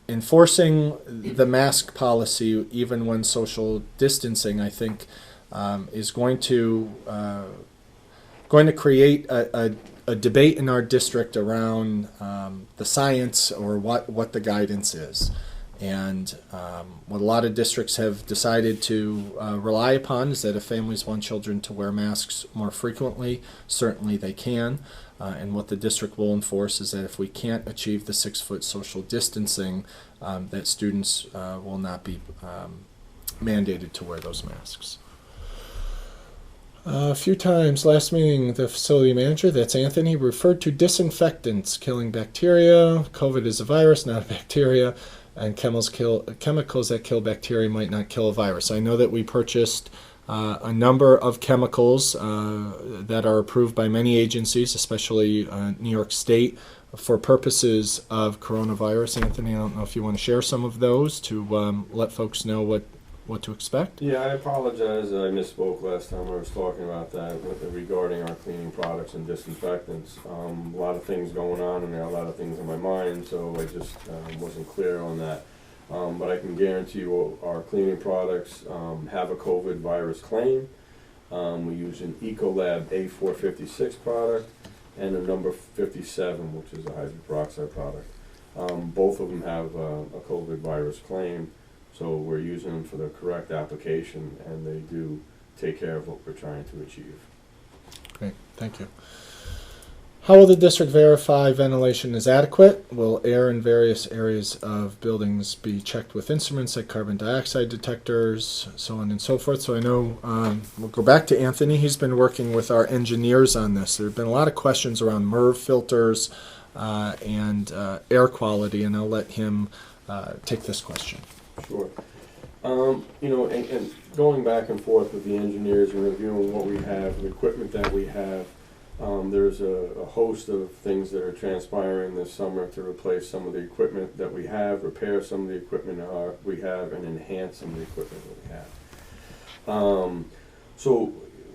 Enforcing the mask policy, even when social distancing, I think, is going to create a debate in our district around the science, or what the guidance is. And what a lot of districts have decided to rely upon is that if families want children to wear masks more frequently, certainly they can. And what the district will enforce is that if we can't achieve the 6 foot social distancing, that students will not be mandated to wear those masks. A few times last meeting, the facility manager, that's Anthony, referred to disinfectants killing bacteria. COVID is a virus, not a bacteria, and chemicals that kill bacteria might not kill a virus. I know that we purchased a number of chemicals that are approved by many agencies, especially New York State, for purposes of coronavirus. Anthony, I don't know if you want to share some of those to let folks know what to expect. Yeah, I apologize that I misspoke last time I was talking about that regarding our cleaning products and disinfectants. A lot of things going on in there, a lot of things in my mind, so I just wasn't clear on that. But I can guarantee you our cleaning products have a COVID virus claim. We use an Ecolab A456 product and a number 57, which is a hydroperoxide product. Both of them have a COVID virus claim, so we're using them for the correct application, and they do take care of what we're trying to achieve. Great, thank you. How will the district verify ventilation is adequate? Will air in various areas of buildings be checked with instruments like carbon dioxide detectors, so on and so forth? So I know we'll go back to Anthony. He's been working with our engineers on this. There have been a lot of questions around MERV filters and air quality, and I'll let him take this question. Sure. And going back and forth with the engineers and reviewing what we have, the equipment that we have, there's a host of things that are transpiring this summer to replace some of the equipment that we have, repair some of the equipment we have, and enhance some of the equipment that we have. So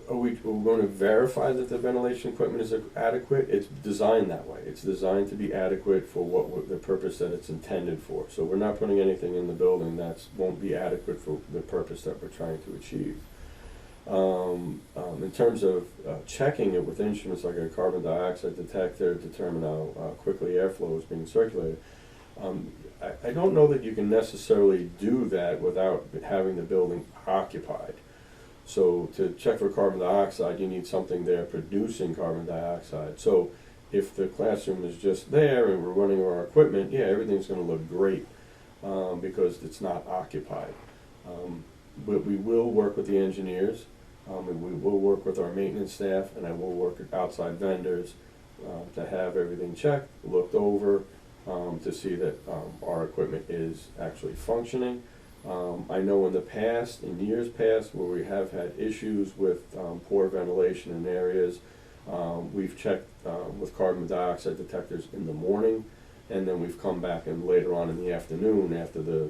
we're going to verify that the ventilation equipment is adequate. It's designed that way. It's designed to be adequate for the purpose that it's intended for. So we're not putting anything in the building that won't be adequate for the purpose that we're trying to achieve. In terms of checking it with instruments like a carbon dioxide detector to determine how quickly airflow is being circulated, I don't know that you can necessarily do that without having the building occupied. So to check for carbon dioxide, you need something there producing carbon dioxide. So if the classroom is just there and we're running our equipment, yeah, everything's going to look great because it's not occupied. But we will work with the engineers, and we will work with our maintenance staff, and I will work with outside vendors to have everything checked, looked over, to see that our equipment is actually functioning. I know in years past, where we have had issues with poor ventilation in areas, we've checked with carbon dioxide detectors in the morning and then we've come back and later on in the afternoon, after the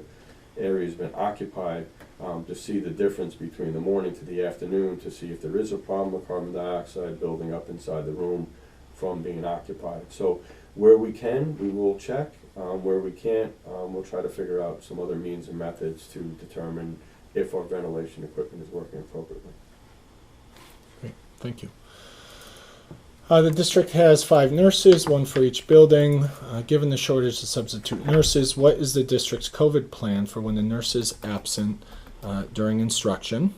area's been occupied, to see the difference between the morning to the afternoon, to see if there is a problem with carbon dioxide building up inside the room from being occupied. So where we can, we will check. Where we can't, we'll try to figure out some other means and methods to determine if our ventilation equipment is working appropriately. Great, thank you. The district has 5 nurses, 1 for each building. Given the shortage of substitute nurses, what is the district's COVID plan for when the nurse is absent during instruction?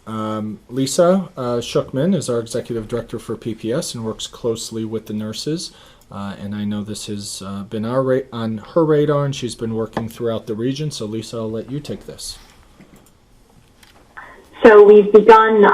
Lisa Schuckman is our executive director for PPS and works closely with the nurses. And I know this has been on her radar, and she's been working throughout the region. So Lisa, I'll let you take this. So we've begun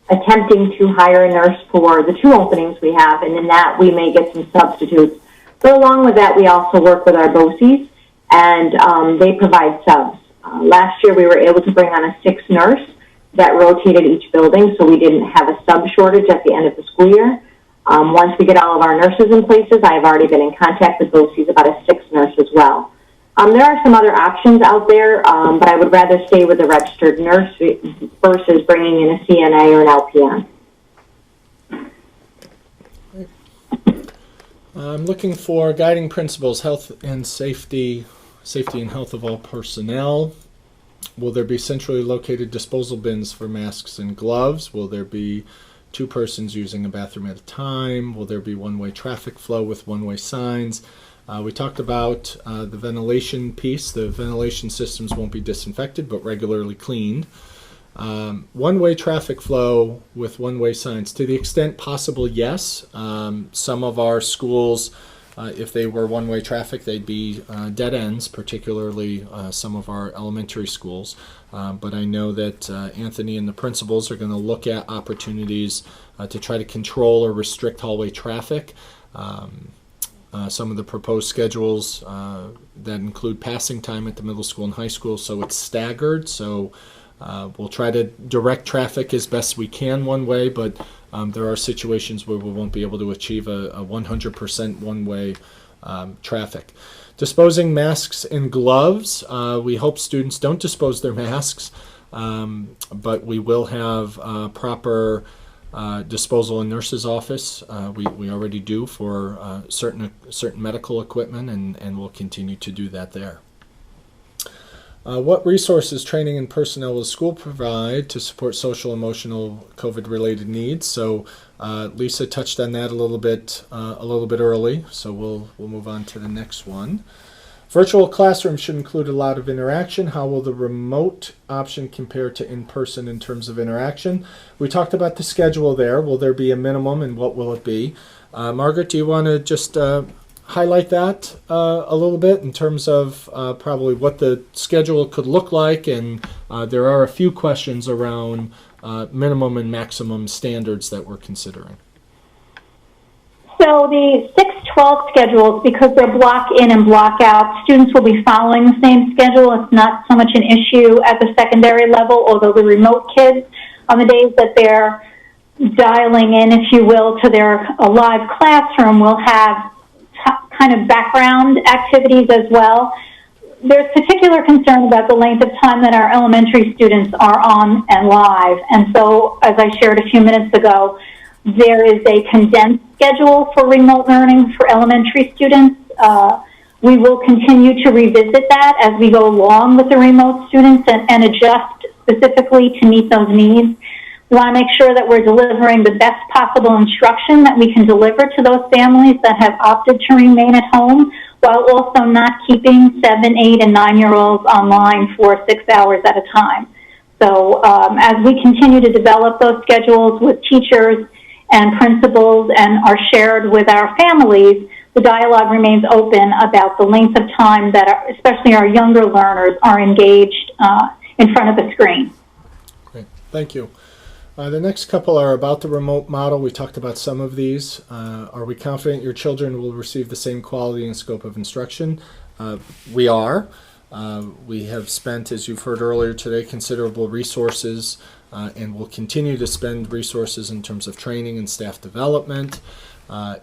attempting to hire a nurse for the 2 openings we have, and in that we may get some substitutes. But along with that, we also work with our BOCES, and they provide subs. Last year, we were able to bring on a 6th nurse that rotated each building, so we didn't have a sub shortage at the end of the school year. Once we get all of our nurses in places, I have already been in contact with BOCES about a 6th nurse as well. There are some other options out there, but I would rather stay with a registered nurse versus bringing in a CNA or an LPN. I'm looking for guiding principles, health and safety and health of all personnel. Will there be centrally located disposal bins for masks and gloves? Will there be 2 persons using a bathroom at a time? Will there be one-way traffic flow with one-way signs? We talked about the ventilation piece. The ventilation systems won't be disinfected, but regularly cleaned. One-way traffic flow with one-way signs. To the extent possible, yes. Some of our schools, if they were one-way traffic, they'd be dead ends, particularly some of our elementary schools. But I know that Anthony and the principals are going to look at opportunities to try to control or restrict hallway traffic. Some of the proposed schedules that include passing time at the middle school and high school, so it's staggered. So we'll try to direct traffic as best we can one way, but there are situations where we won't be able to achieve a 100% one-way traffic. Disposing masks and gloves. We hope students don't dispose their masks, but we will have proper disposal in nurse's office. We already do for certain medical equipment, and we'll continue to do that there. What resources, training, and personnel will the school provide to support social, emotional, COVID-related needs? So Lisa touched on that a little bit early. So we'll move on to the next one. Virtual classrooms should include a lot of interaction. How will the remote option compare to in-person in terms of interaction? We talked about the schedule there. Will there be a minimum, and what will it be? Margaret, do you want to just highlight that a little bit in terms of probably what the schedule could look like? And there are a few questions around minimum and maximum standards that we're considering. So the 6-12 schedules, because they're block in and block out, students will be following the same schedule. It's not so much an issue at the secondary level, although the remote kids, on the days that they're dialing in, if you will, to their live classroom, will have kind of background activities as well. There's particular concern about the length of time that our elementary students are on and live. And so, as I shared a few minutes ago, there is a condensed schedule for remote learning for elementary students. We will continue to revisit that as we go along with the remote students and adjust specifically to meet those needs. We want to make sure that we're delivering the best possible instruction that we can deliver to those families that have opted to remain at home, while also not keeping 7, 8, and 9-year-olds online for 6 hours at a time. So as we continue to develop those schedules with teachers and principals and are shared with our families, the dialogue remains open about the length of time that especially our younger learners are engaged in front of the screen. Great, thank you. The next couple are about the remote model. We talked about some of these. Are we confident your children will receive the same quality and scope of instruction? We are. We have spent, as you've heard earlier today, considerable resources and will continue to spend resources in terms of training and staff development.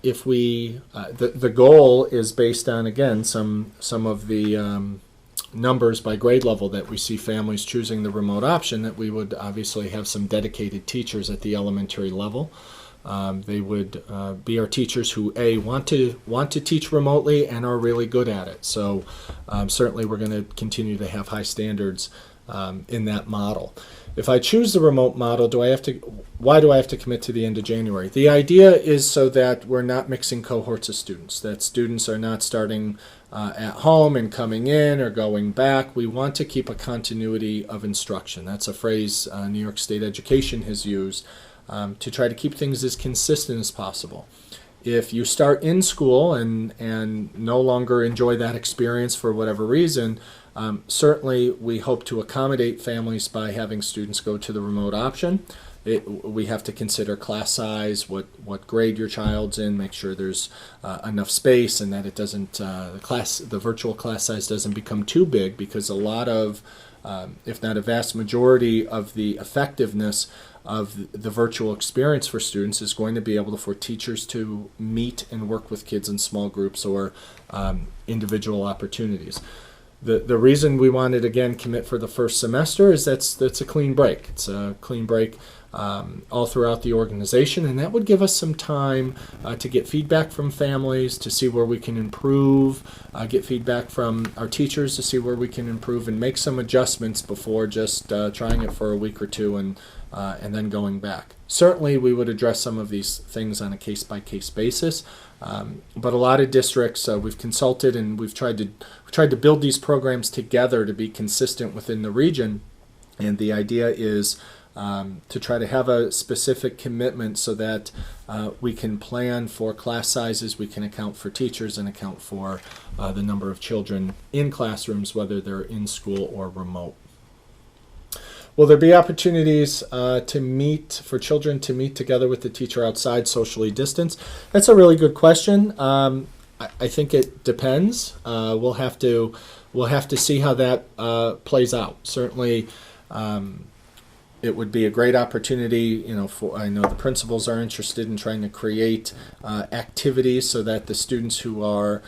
If we, the goal is based on, again, some of the numbers by grade level that we see families choosing the remote option, that we would obviously have some dedicated teachers at the elementary level. They would be our teachers who want to teach remotely and are really good at it. So certainly we're going to continue to have high standards in that model. If I choose the remote model, why do I have to commit to the end of January? The idea is so that we're not mixing cohorts of students, that students are not starting at home and coming in or going back. We want to keep a continuity of instruction. That's a phrase New York State Education has used to try to keep things as consistent as possible. If you start in school and no longer enjoy that experience for whatever reason, certainly we hope to accommodate families by having students go to the remote option. We have to consider class size, what grade your child's in, make sure there's enough space and that it doesn't the virtual class size doesn't become too big, because a lot of, if not a vast majority of the effectiveness of the virtual experience for students is going to be able for teachers to meet and work with kids in small groups or individual opportunities. The reason we wanted, again, commit for the first semester is that's a clean break. It's a clean break all throughout the organization, and that would give us some time to get feedback from families, to see where we can improve, get feedback from our teachers to see where we can improve, and make some adjustments before just trying it for a week or two and then going back. Certainly we would address some of these things on a case-by-case basis, but a lot of districts we've consulted, and we've tried to build these programs together to be consistent within the region, and the idea is to try to have a specific commitment so that we can plan for class sizes, we can account for teachers, and account for the number of children in classrooms, whether they're in school or remote. Will there be opportunities for children to meet together with the teacher outside, socially distanced? That's a really good question. I think it depends. We'll have to see how that plays out. Certainly, it would be a great opportunity. I know the principals are interested in trying to create activities so that the students who are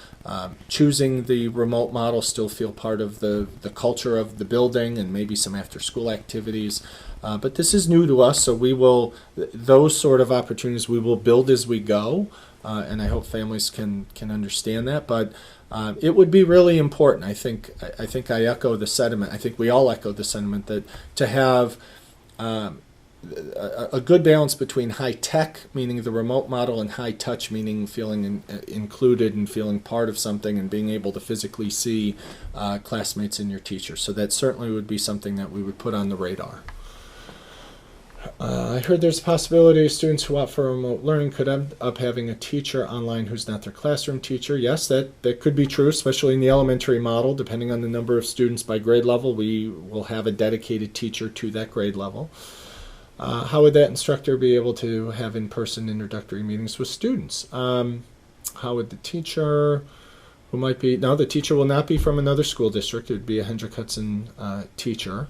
choosing the remote model still feel part of the culture of the building, and maybe some after-school activities. But this is new to us, so those sort of opportunities we will build as we go, and I hope families can understand that. But it would be really important. I think I echo the sentiment. I think we all echo the sentiment that to have a good balance between high tech, meaning the remote model, and high touch, meaning feeling included and feeling part of something and being able to physically see classmates and your teacher. So that certainly would be something that we would put on the radar. I heard there's a possibility students who opt for remote learning could end up having a teacher online who's not their classroom teacher. Yes, that could be true, especially in the elementary model. Depending on the number of students by grade level, we will have a dedicated teacher to that grade level. How would that instructor be able to have in-person introductory meetings with students? How would the teacher, the teacher will not be from another school district. It would be a Hendrick Hudson teacher.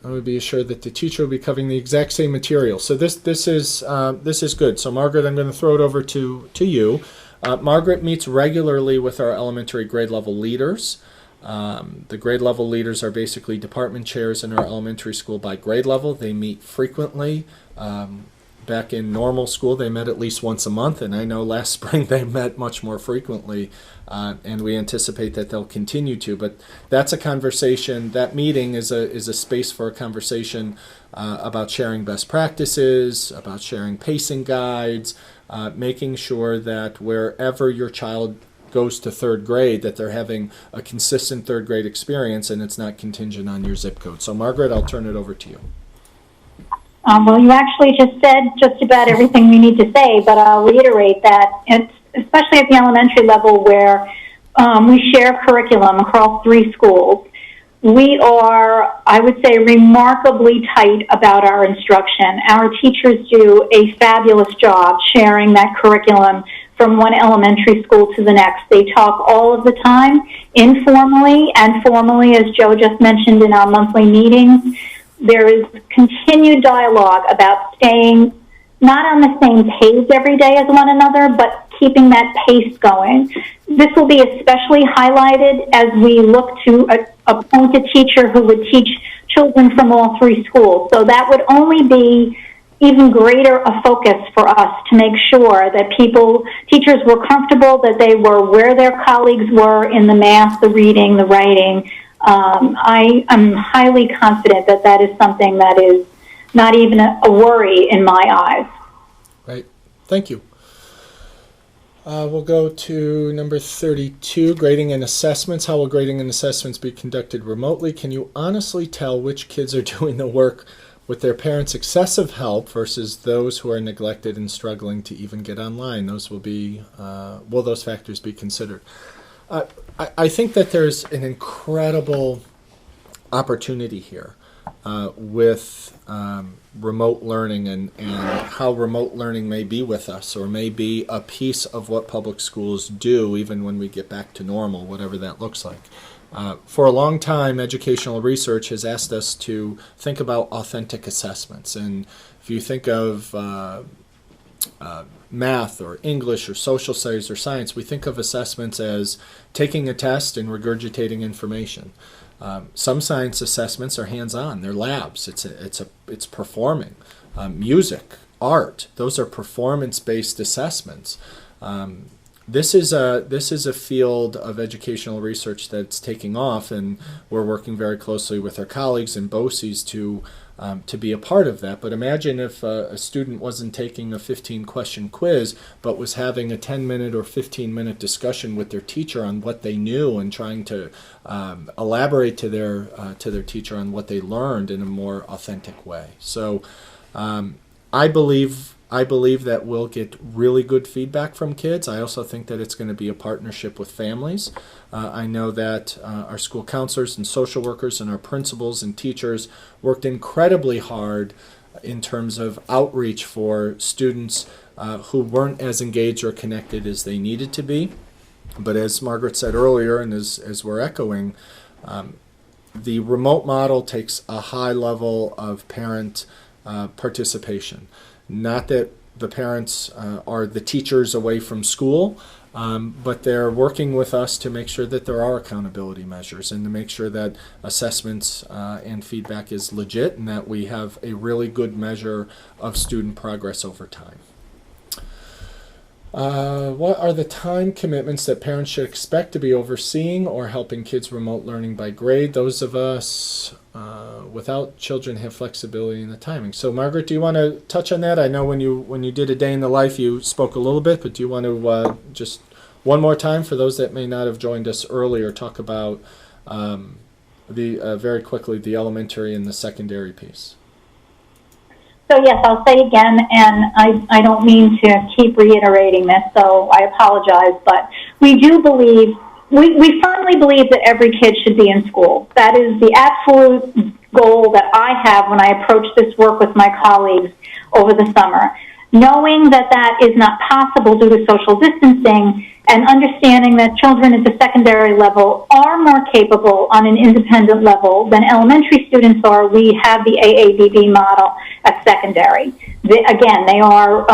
I would be assured that the teacher will be covering the exact same material. So this is good. So Margaret, I'm going to throw it over to you. Margaret meets regularly with our elementary grade level leaders. The grade level leaders are basically department chairs in our elementary school by grade level. They meet frequently. Back in normal school, they met at least once a month, and I know last spring they met much more frequently, and we anticipate that they'll continue to. But that's a conversation. That meeting is a space for a conversation about sharing best practices, about sharing pacing guides, making sure that wherever your child goes to third grade, that they're having a consistent third grade experience, and it's not contingent on your zip code. So Margaret, I'll turn it over to you. Well, you actually just said just about everything we need to say, but I'll reiterate that, especially at the elementary level where we share curriculum across 3 schools, we are, I would say, remarkably tight about our instruction. Our teachers do a fabulous job sharing that curriculum from one elementary school to the next. They talk all of the time, informally and formally, as Joe just mentioned in our monthly meetings. There is continued dialogue about staying not on the same page every day as one another, but keeping that pace going. This will be especially highlighted as we look to appoint a teacher who would teach children from all three schools. So that would only be even greater a focus for us to make sure that teachers were comfortable, that they were where their colleagues were in the math, the reading, the writing. I am highly confident that that is something that is not even a worry in my eyes. Right. Thank you. We'll go to number 32, grading and assessments. How will grading and assessments be conducted remotely? Can you honestly tell which kids are doing the work with their parents' excessive help versus those who are neglected and struggling to even get online? Those will those factors be considered? I think that there's an incredible opportunity here with remote learning and how remote learning may be with us, or may be a piece of what public schools do even when we get back to normal, whatever that looks like. For a long time, educational research has asked us to think about authentic assessments. And if you think of math or English or social studies or science, we think of assessments as taking a test and regurgitating information. Some science assessments are hands-on; they're labs. It's performing. Music, art; those are performance-based assessments. This is a field of educational research that's taking off, and we're working very closely with our colleagues in BOCES to be a part of that. But imagine if a student wasn't taking a 15-question quiz, but was having a 10-minute or 15-minute discussion with their teacher on what they knew and trying to elaborate to their teacher on what they learned in a more authentic way. So I believe that we'll get really good feedback from kids. I also think that it's going to be a partnership with families. I know that our school counselors and social workers and our principals and teachers worked incredibly hard in terms of outreach for students who weren't as engaged or connected as they needed to be. But as Margaret said earlier, and as we're echoing, the remote model takes a high level of parent participation. Not that the parents are the teachers away from school, but they're working with us to make sure that there are accountability measures and to make sure that assessments and feedback is legit and that we have a really good measure of student progress over time. What are the time commitments that parents should expect to be overseeing or helping kids remote learning by grade? Those of us without children have flexibility in the timing. So Margaret, do you want to touch on that? I know when you did a day in the life you spoke a little bit, but do you want to just one more time for those that may not have joined us earlier talk about very quickly the elementary and the secondary piece? So yes, I'll say again, and I don't mean to keep reiterating this, so I apologize, but we do believe, we firmly believe that every kid should be in school. That is the absolute goal that I have when I approach this work with my colleagues over the summer. Knowing that that is not possible due to social distancing, and understanding that children at the secondary level are more capable on an independent level than elementary students are, we have the AABB model at secondary. They are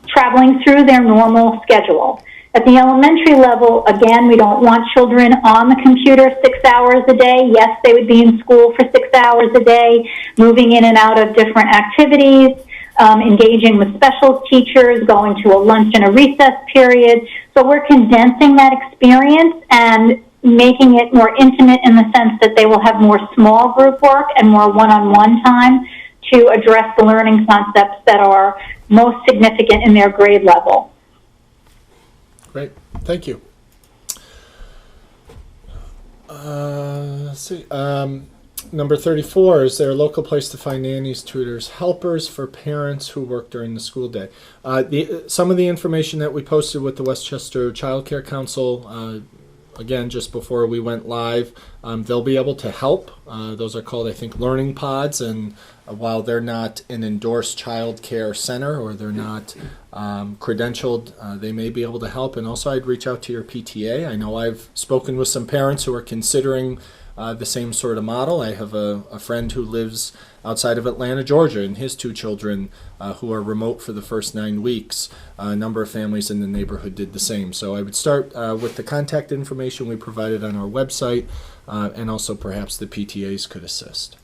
traveling through their normal schedule. At the elementary level, again, we don't want children on the computer 6 hours a day. Yes, they would be in school for 6 hours a day, moving in and out of different activities, engaging with special teachers, going to a lunch and a recess period. So we're condensing that experience and making it more intimate in the sense that they will have more small group work and more one-on-one time to address the learning concepts that are most significant in their grade level. Great, thank you. Let's see. Number 34, is there a local place to find nannies, tutors, helpers for parents who work during the school day? Some of the information that we posted with the Westchester Child Care Council, again, just before we went live, they'll be able to help. Those are called, I think, learning pods, and while they're not an endorsed child care center or they're not credentialed, they may be able to help. And also I'd reach out to your PTA. I know I've spoken with some parents who are considering the same sort of model. I have a friend who lives outside of Atlanta, Georgia, and his 2 children who are remote for the first 9 weeks. A number of families in the neighborhood did the same. So I would start with the contact information we provided on our website, and also perhaps the PTAs could assist.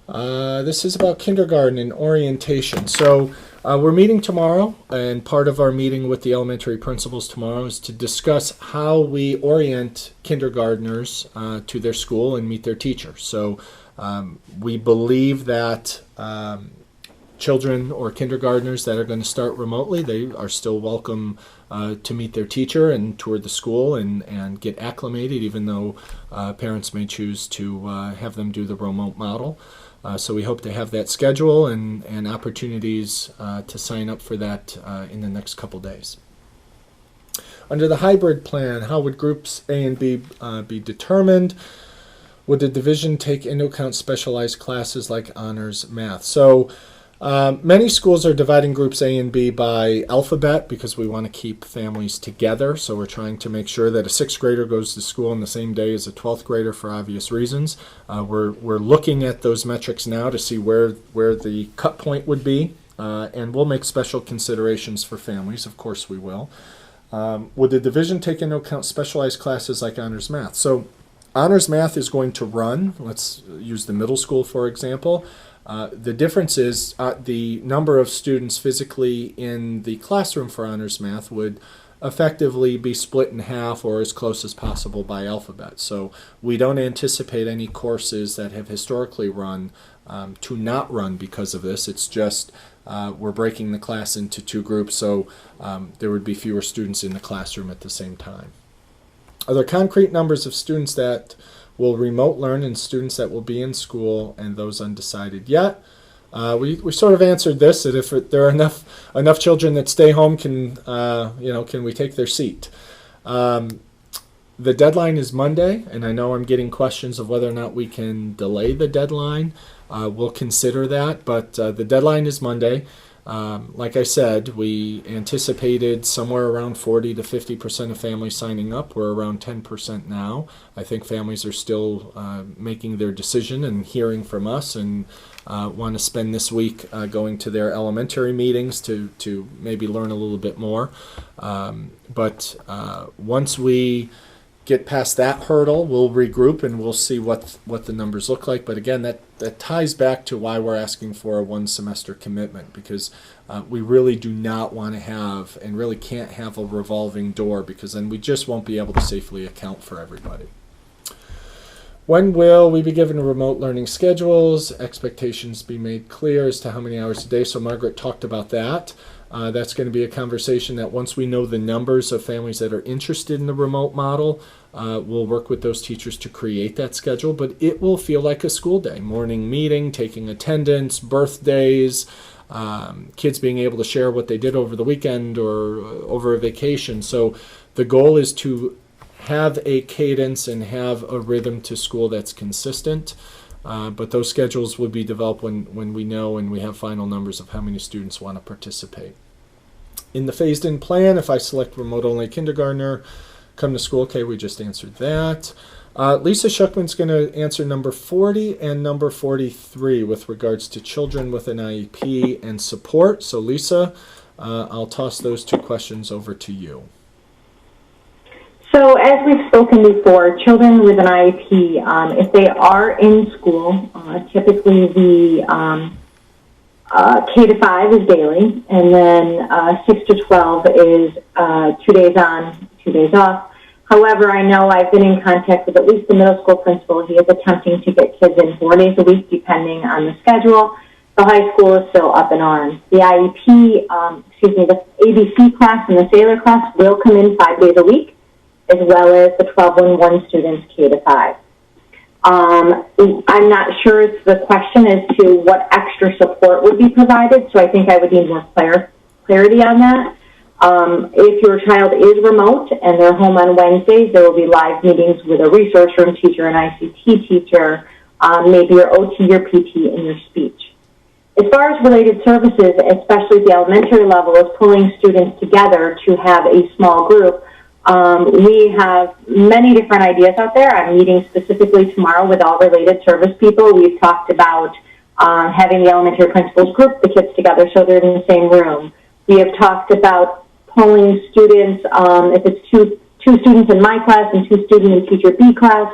This is about kindergarten and orientation. So we're meeting tomorrow, and part of our meeting with the elementary principals tomorrow is to discuss how we orient kindergartners to their school and meet their teachers. So we believe that children or kindergartners that are going to start remotely, they are still welcome to meet their teacher and tour the school and get acclimated, even though parents may choose to have them do the remote model. So we hope to have that schedule and opportunities to sign up for that in the next couple days. Under the hybrid plan, how would groups A and B be determined? Would the division take into account specialized classes like honors math? So many schools are dividing groups A and B by alphabet because we want to keep families together. So we're trying to make sure that a 6th grader goes to school on the same day as a 12th grader for obvious reasons. We're looking at those metrics now to see where the cut point would be, and we'll make special considerations for families. Of course we will. Would the division take into account specialized classes like honors math? So honors math is going to run. Let's use the middle school, for example. The difference is the number of students physically in the classroom for honors math would effectively be split in half or as close as possible by alphabet. So we don't anticipate any courses that have historically run to not run because of this. It's just we're breaking the class into 2 groups, so there would be fewer students in the classroom at the same time. Are there concrete numbers of students that will remote learn and students that will be in school and those undecided yet? We sort of answered this, that if there are enough children that stay home, can we take their seat? The deadline is Monday, and I know I'm getting questions of whether or not we can delay the deadline. We'll consider that, but the deadline is Monday. Like I said, we anticipated somewhere around 40 to 50% of families signing up. We're around 10% now. I think families are still making their decision and hearing from us, and want to spend this week going to their elementary meetings to maybe learn a little bit more. But once we get past that hurdle, we'll regroup and we'll see what the numbers look like. But again, that ties back to why we're asking for a 1 semester commitment, because we really do not want to have and really can't have a revolving door, because then we just won't be able to safely account for everybody. When will we be given remote learning schedules? Expectations be made clear as to how many hours a day. So Margaret talked about that. That's going to be a conversation that once we know the numbers of families that are interested in the remote model, we'll work with those teachers to create that schedule. But it will feel like a school day, morning meeting, taking attendance, birthdays, kids being able to share what they did over the weekend or over a vacation. So the goal is to have a cadence and have a rhythm to school that's consistent. But those schedules will be developed when we know and we have final numbers of how many students want to participate. In the phased-in plan, if I select remote-only kindergartner, come to school. Okay, we just answered that. Lisa Schuckman's going to answer number 40 and number 43 with regards to children with an IEP and support. So Lisa, I'll toss those 2 questions over to you. So as we've spoken before, children with an IEP, if they are in school, typically the K to 5 is daily, and then 6 to 12 is 2 days on, 2 days off. However, I know I've been in contact with at least the middle school principal. He is attempting to get kids in 4 days a week, depending on the schedule. The high school is still up in arms. The IEP, the ABC class and the Sailor class will come in 5 days a week, as well as the 12-1-1 students K to 5. I'm not sure it's the question as to what extra support would be provided, so I think I would need more clarity on that. If your child is remote and they're home on Wednesdays, there will be live meetings with a resource room teacher, an ICT teacher, maybe your OT, your PT, and your speech. As far as related services, especially at the elementary level, is pulling students together to have a small group. We have many different ideas out there. I'm meeting specifically tomorrow with all related service people. We've talked about having the elementary principals group the kids together so they're in the same room. We have talked about pulling students, if it's two students in my class and 2 students in teacher B class,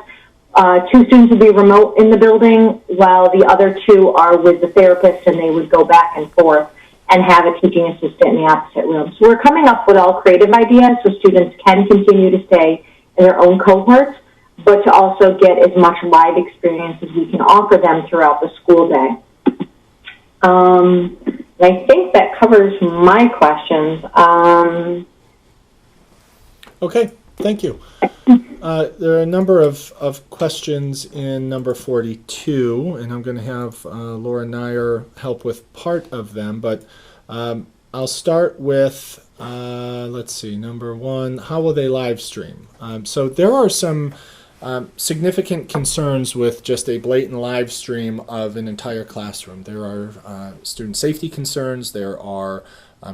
2 students would be remote in the building while the other 2 are with the therapist, and they would go back and forth and have a teaching assistant in the opposite room. So we're coming up with all creative ideas so students can continue to stay in their own cohorts, but to also get as much live experience as we can offer them throughout the school day. I think that covers my questions. Okay, thank you. There are a number of questions in number 42, and I'm going to have Laura Nyer help with part of them, but I'll start with, let's see, number 1, how will they live stream? So there are some significant concerns with just a blatant live stream of an entire classroom. There are student safety concerns, there are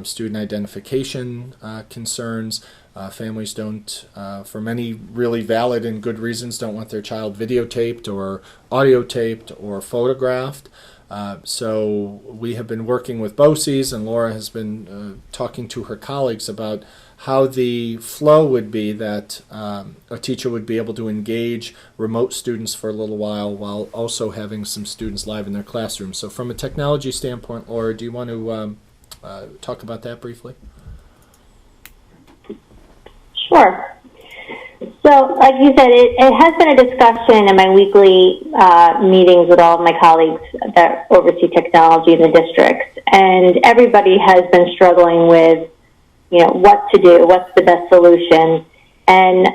student identification concerns. Families don't, for many really valid and good reasons, don't want their child videotaped or audio taped or photographed. So we have been working with BOCES, and Laura has been talking to her colleagues about how the flow would be that a teacher would be able to engage remote students for a little while also having some students live in their classroom. So from a technology standpoint, Laura, do you want to talk about that briefly? Sure. So, like you said, it has been a discussion in my weekly meetings with all of my colleagues that oversee technology in the districts, and everybody has been struggling with, what to do, what's the best solution, and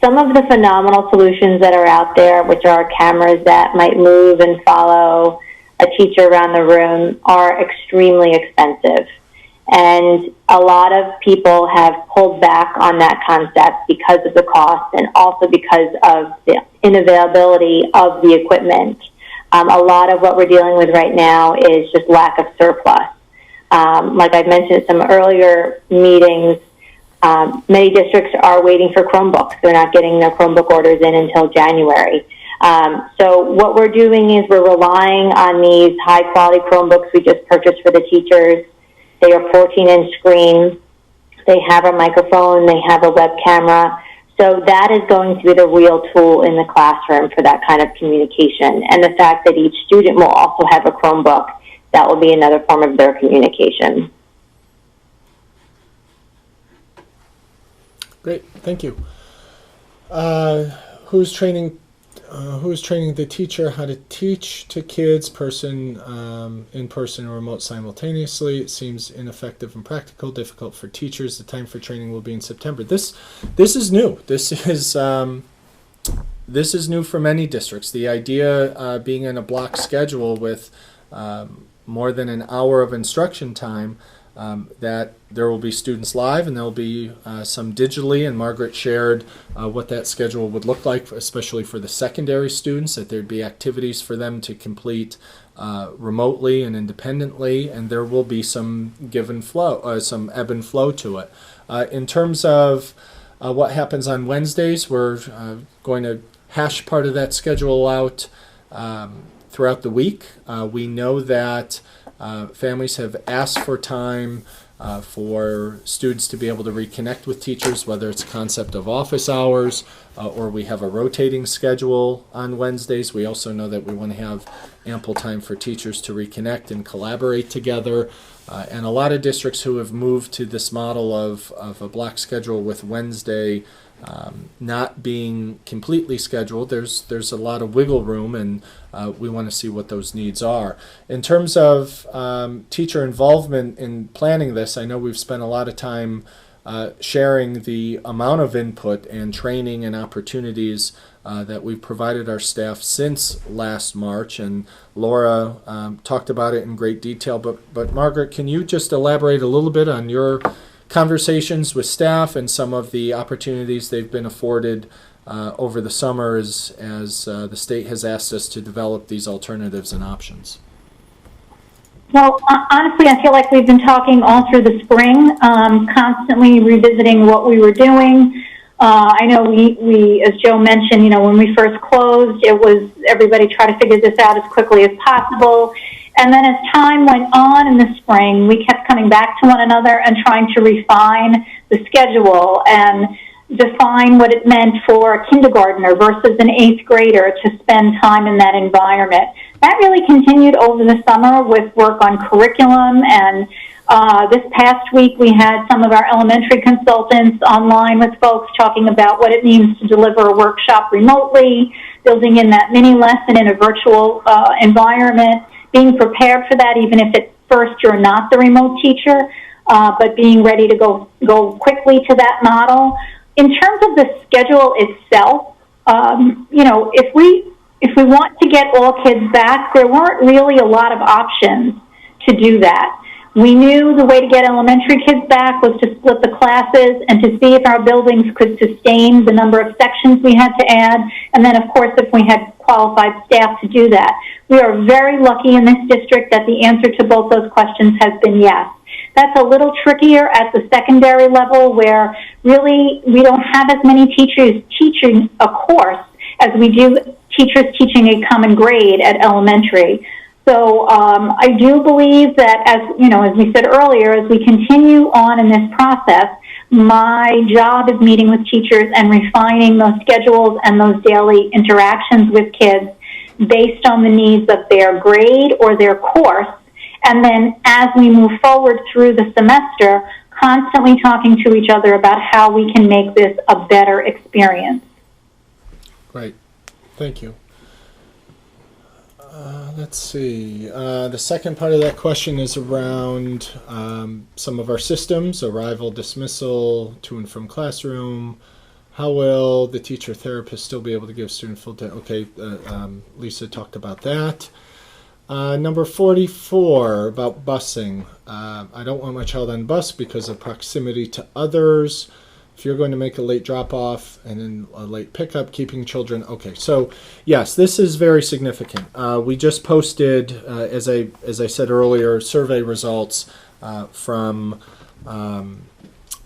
some of the phenomenal solutions that are out there, which are cameras that might move and follow a teacher around the room, are extremely expensive. And a lot of people have pulled back on that concept because of the cost and also because of the unavailability of the equipment. A lot of what we're dealing with right now is just lack of surplus. Like I mentioned in some earlier meetings, many districts are waiting for Chromebooks. They're not getting their Chromebook orders in until January. So what we're doing is we're relying on these high-quality Chromebooks we just purchased for the teachers. They are 14-inch screen. They have a microphone. They have a web camera. So that is going to be the real tool in the classroom for that kind of communication. And the fact that each student will also have a Chromebook, that will be another form of their communication. Great, thank you. Who's training the teacher how to teach to kids, in person and remote simultaneously? It seems ineffective and practical, difficult for teachers. The time for training will be in September. This is new. This is new for many districts. The idea being in a block schedule with more than an hour of instruction time, that there will be students live and there will be some digitally, and Margaret shared what that schedule would look like, especially for the secondary students, that there'd be activities for them to complete remotely and independently, and there will be some some ebb and flow to it. In terms of what happens on Wednesdays, we're going to hash part of that schedule out throughout the week. We know that families have asked for time for students to be able to reconnect with teachers, whether it's a concept of office hours or we have a rotating schedule on Wednesdays. We also know that we want to have ample time for teachers to reconnect and collaborate together. And a lot of districts who have moved to this model of a block schedule with Wednesday not being completely scheduled, there's a lot of wiggle room, and we want to see what those needs are. In terms of teacher involvement in planning this, I know we've spent a lot of time sharing the amount of input and training and opportunities that we've provided our staff since last March, and Laura talked about it in great detail, but Margaret, can you just elaborate a little bit on your conversations with staff and some of the opportunities they've been afforded over the summer as the state has asked us to develop these alternatives and options? Well, honestly, I feel like we've been talking all through the spring, constantly revisiting what we were doing. I know we, as Joe mentioned, when we first closed, it was everybody try to figure this out as quickly as possible. And then as time went on in the spring, we kept coming back to one another and trying to refine the schedule and define what it meant for a kindergartner versus an 8th grader to spend time in that environment. That really continued over the summer with work on curriculum, and this past week we had some of our elementary consultants online with folks talking about what it means to deliver a workshop remotely, building in that mini lesson in a virtual environment, being prepared for that even if at first you're not the remote teacher, but being ready to go quickly to that model. In terms of the schedule itself, if we want to get all kids back, there weren't really a lot of options to do that. We knew the way to get elementary kids back was to split the classes and to see if our buildings could sustain the number of sections we had to add, and then, of course, if we had qualified staff to do that. We are very lucky in this district that the answer to both those questions has been yes. That's a little trickier at the secondary level where really we don't have as many teachers teaching a course as we do teachers teaching a common grade at elementary. So I do believe that as we said earlier, as we continue on in this process, my job is meeting with teachers and refining those schedules and those daily interactions with kids based on the needs of their grade or their course. And then as we move forward through the semester, constantly talking to each other about how we can make this a better experience. Great. Thank you. Let's see. The second part of that question is around some of our systems, arrival, dismissal, to and from classroom. How will the teacher therapist still be able to give student full time? Okay, Lisa talked about that. Number 44, about busing. I don't want my child on bus because of proximity to others. If you're going to make a late drop-off and then a late pickup, keeping children. Okay, so yes, this is very significant. We just posted, as I said earlier, survey results from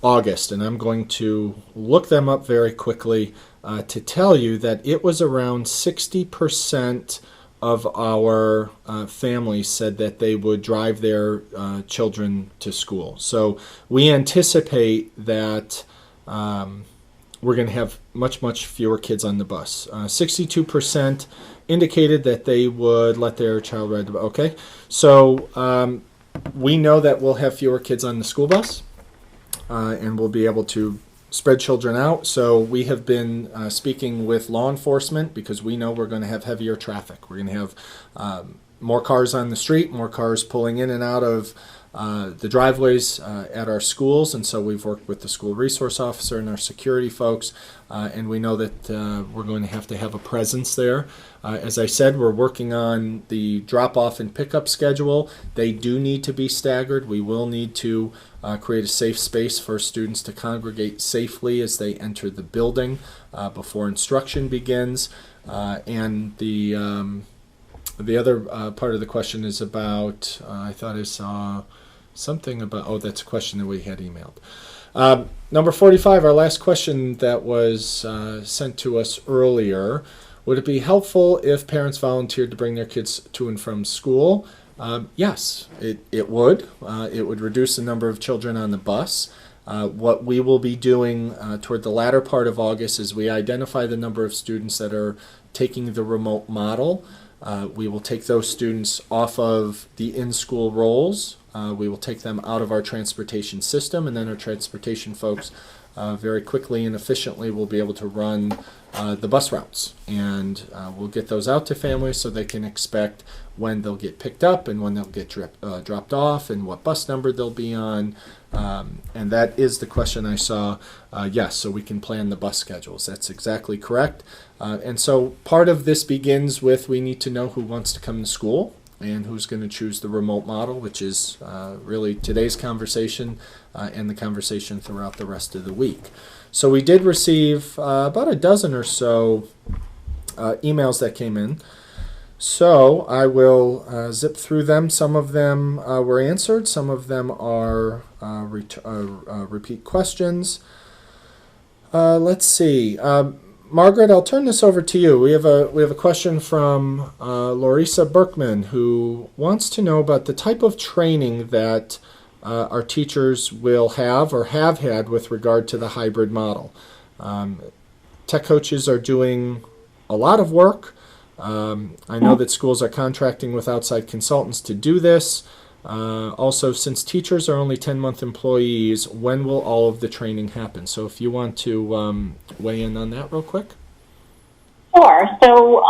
August, and I'm going to look them up very quickly to tell you that it was around 60% of our families said that they would drive their children to school. So we anticipate that we're going to have much fewer kids on the bus. 62% indicated that they would let their child ride the bus. Okay, so we know that we'll have fewer kids on the school bus, and we'll be able to spread children out. So we have been speaking with law enforcement because we know we're going to have heavier traffic. We're going to have more cars on the street, more cars pulling in and out of the driveways at our schools, and so we've worked with the school resource officer and our security folks, and we know that we're going to have a presence there. As I said, we're working on the drop-off and pickup schedule. They do need to be staggered. We will need to create a safe space for students to congregate safely as they enter the building before instruction begins. And the other part of the question is about, I thought I saw something about, that's a question that we had emailed. Number 45, our last question that was sent to us earlier. Would it be helpful if parents volunteered to bring their kids to and from school? Yes, it would. It would reduce the number of children on the bus. What we will be doing toward the latter part of August is we identify the number of students that are taking the remote model. We will take those students off of the in-school roles. We will take them out of our transportation system, and then our transportation folks very quickly and efficiently will be able to run the bus routes. And we'll get those out to families so they can expect when they'll get picked up and when they'll get dropped off and what bus number they'll be on. And that is the question I saw. Yes, so we can plan the bus schedules. That's exactly correct. And so part of this begins with we need to know who wants to come to school and who's going to choose the remote model, which is really today's conversation and the conversation throughout the rest of the week. So we did receive about a dozen or so emails that came in. So I will zip through them. Some of them were answered. Some of them are repeat questions. Let's see. Margaret, I'll turn this over to you. We have a question from Larissa Berkman, who wants to know about the type of training that our teachers will have or have had with regard to the hybrid model. Tech coaches are doing a lot of work. I know that schools are contracting with outside consultants to do this. Also, since teachers are only 10-month employees, when will all of the training happen? So if you want to weigh in on that real quick. Sure. So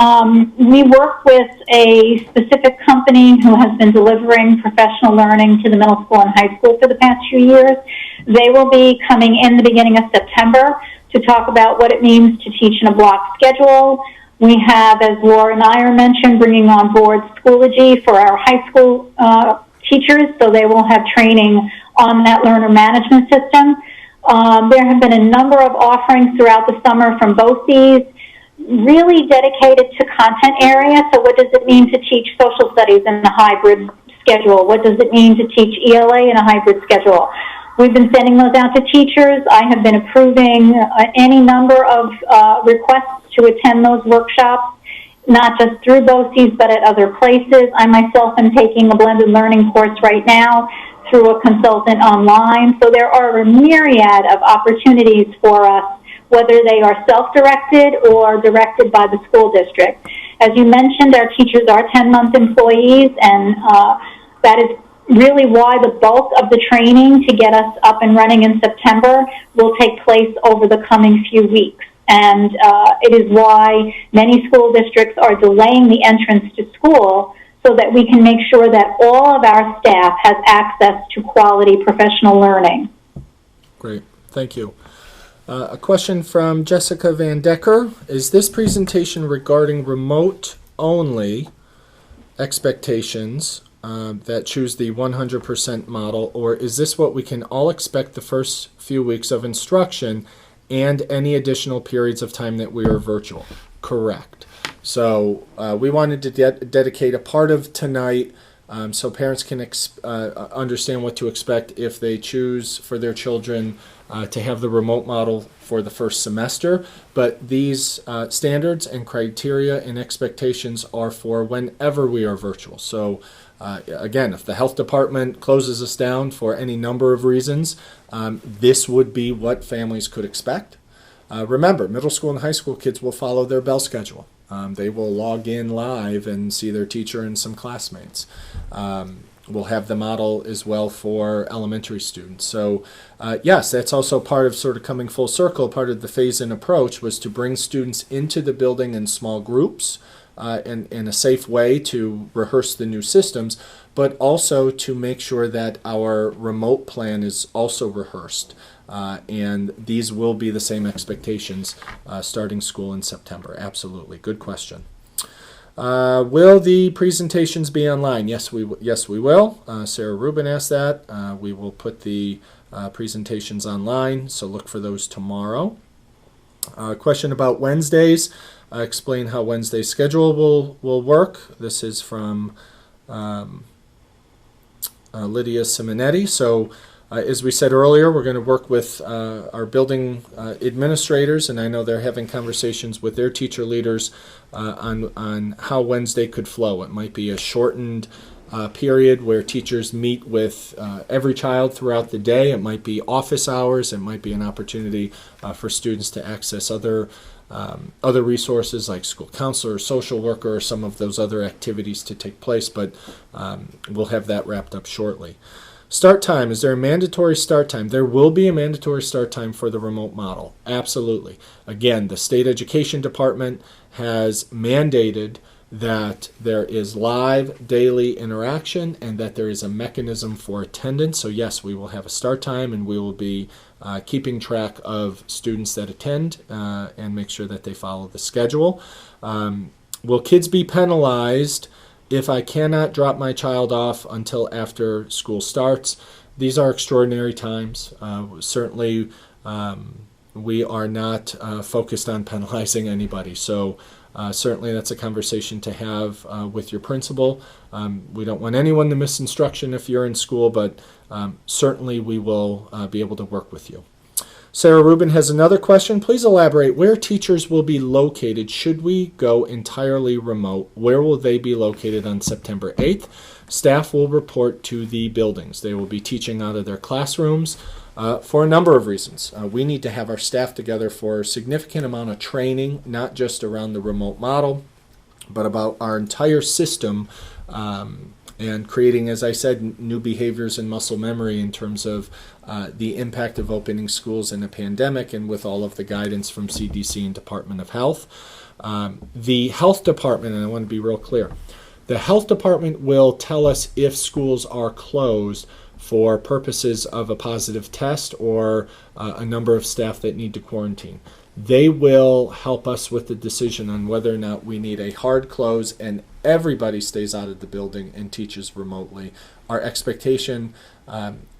we work with a specific company who has been delivering professional learning to the middle school and high school for the past few years. They will be coming in the beginning of September to talk about what it means to teach in a block schedule. We have, as Laura and I mentioned, bringing on board Schoology for our high school teachers, so they will have training on that learner management system. There have been a number of offerings throughout the summer from BOCES, really dedicated to content area. So what does it mean to teach social studies in a hybrid schedule? What does it mean to teach ELA in a hybrid schedule? We've been sending those out to teachers. I have been approving any number of requests to attend those workshops, not just through BOCES, but at other places. I myself am taking a blended learning course right now through a consultant online. So there are a myriad of opportunities for us, whether they are self-directed or directed by the school district. As you mentioned, our teachers are 10-month employees, and that is really why the bulk of the training to get us up and running in September will take place over the coming few weeks. And it is why many school districts are delaying the entrance to school so that we can make sure that all of our staff has access to quality professional learning. Great. Thank you. A question from Jessica Van Decker. Is this presentation regarding remote-only expectations that choose the 100% model, or is this what we can all expect the first few weeks of instruction and any additional periods of time that we are virtual? Correct. So we wanted to dedicate a part of tonight so parents can understand what to expect if they choose for their children to have the remote model for the first semester. But these standards and criteria and expectations are for whenever we are virtual. So again, if the health department closes us down for any number of reasons, this would be what families could expect. Remember, middle school and high school kids will follow their bell schedule. They will log in live and see their teacher and some classmates. We'll have the model as well for elementary students. So yes, that's also part of sort of coming full circle. Part of the phase-in approach was to bring students into the building in small groups in a safe way to rehearse the new systems, but also to make sure that our remote plan is also rehearsed. And these will be the same expectations starting school in September. Absolutely. Good question. Will the presentations be online? Yes, we will. Sarah Rubin asked that. We will put the presentations online, so look for those tomorrow. Question about Wednesdays. Explain how Wednesday's schedule will work. This is from Lydia Simonetti. So as we said earlier, we're going to work with our building administrators, and I know they're having conversations with their teacher leaders on how Wednesday could flow. It might be a shortened period where teachers meet with every child throughout the day. It might be office hours. It might be an opportunity for students to access other resources like school counselor, social worker, or some of those other activities to take place, but we'll have that wrapped up shortly. Start time. Is there a mandatory start time? There will be a mandatory start time for the remote model. Absolutely. Again, the state education department has mandated that there is live daily interaction and that there is a mechanism for attendance. So yes, we will have a start time, and we will be keeping track of students that attend and make sure that they follow the schedule. Will kids be penalized if I cannot drop my child off until after school starts? These are extraordinary times. Certainly, we are not focused on penalizing anybody. So certainly that's a conversation to have with your principal. We don't want anyone to miss instruction if you're in school, but certainly we will be able to work with you. Sarah Rubin has another question. Please elaborate where teachers will be located. Should we go entirely remote? Where will they be located on September 8th? Staff will report to the buildings. They will be teaching out of their classrooms for a number of reasons. We need to have our staff together for a significant amount of training, not just around the remote model, but about our entire system and creating, as I said, new behaviors and muscle memory in terms of the impact of opening schools in a pandemic and with all of the guidance from CDC and Department of Health. The health department, and I want to be real clear, the health department will tell us if schools are closed for purposes of a positive test or a number of staff that need to quarantine. They will help us with the decision on whether or not we need a hard close and everybody stays out of the building and teaches remotely. Our expectation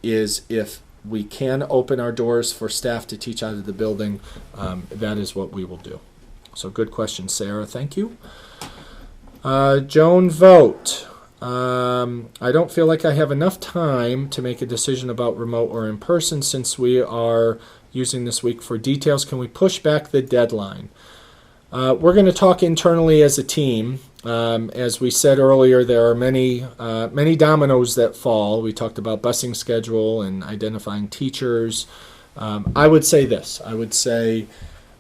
is if we can open our doors for staff to teach out of the building, that is what we will do. So good question, Sarah. Thank you. Joan Vogt. I don't feel like I have enough time to make a decision about remote or in person since we are using this week for details. Can we push back the deadline? We're going to talk internally as a team. As we said earlier, there are many dominoes that fall. We talked about busing schedule and identifying teachers. I would say this. I would say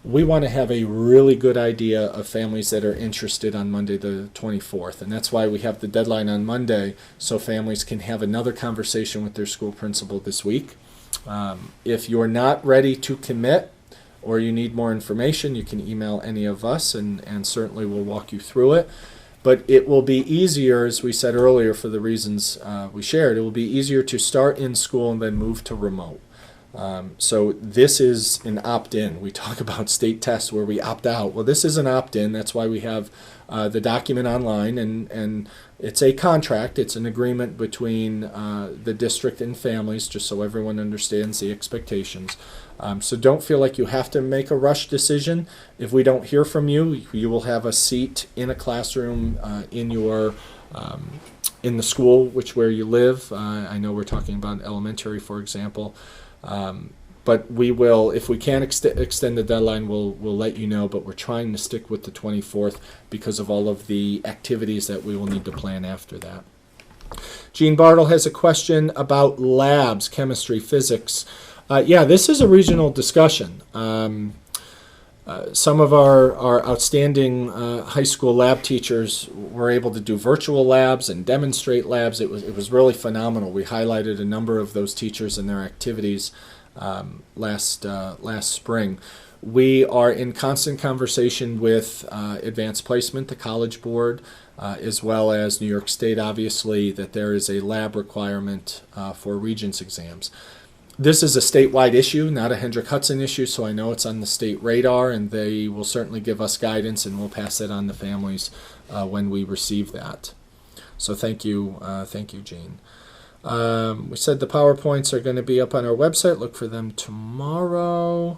we want to have a really good idea of families that are interested on Monday the 24th. And that's why we have the deadline on Monday, so families can have another conversation with their school principal this week. If you're not ready to commit or you need more information, you can email any of us and certainly we'll walk you through it. But it will be easier, as we said earlier, for the reasons we shared, it will be easier to start in school and then move to remote. So this is an opt-in. We talk about state tests where we opt out. Well, this is an opt-in. That's why we have the document online, and it's a contract. It's an agreement between the district and families, just so everyone understands the expectations. So don't feel like you have to make a rush decision. If we don't hear from you, you will have a seat in a classroom in your in the school where you live. I know we're talking about elementary, for example. But we will, if we can extend the deadline, we'll let you know, but we're trying to stick with the 24th because of all of the activities that we will need to plan after that. Jean Bartle has a question about labs, chemistry, physics. Yeah, this is a regional discussion. Some of our outstanding high school lab teachers were able to do virtual labs and demonstrate labs. It was really phenomenal. We highlighted a number of those teachers and their activities last spring. We are in constant conversation with Advanced Placement, the College Board, as well as New York State, obviously, that there is a lab requirement for Regents exams. This is a statewide issue, not a Hendrick Hudson issue, so I know it's on the state radar, and they will certainly give us guidance, and we'll pass that on to families when we receive that. So thank you, Jean. We said the PowerPoints are going to be up on our website. Look for them tomorrow.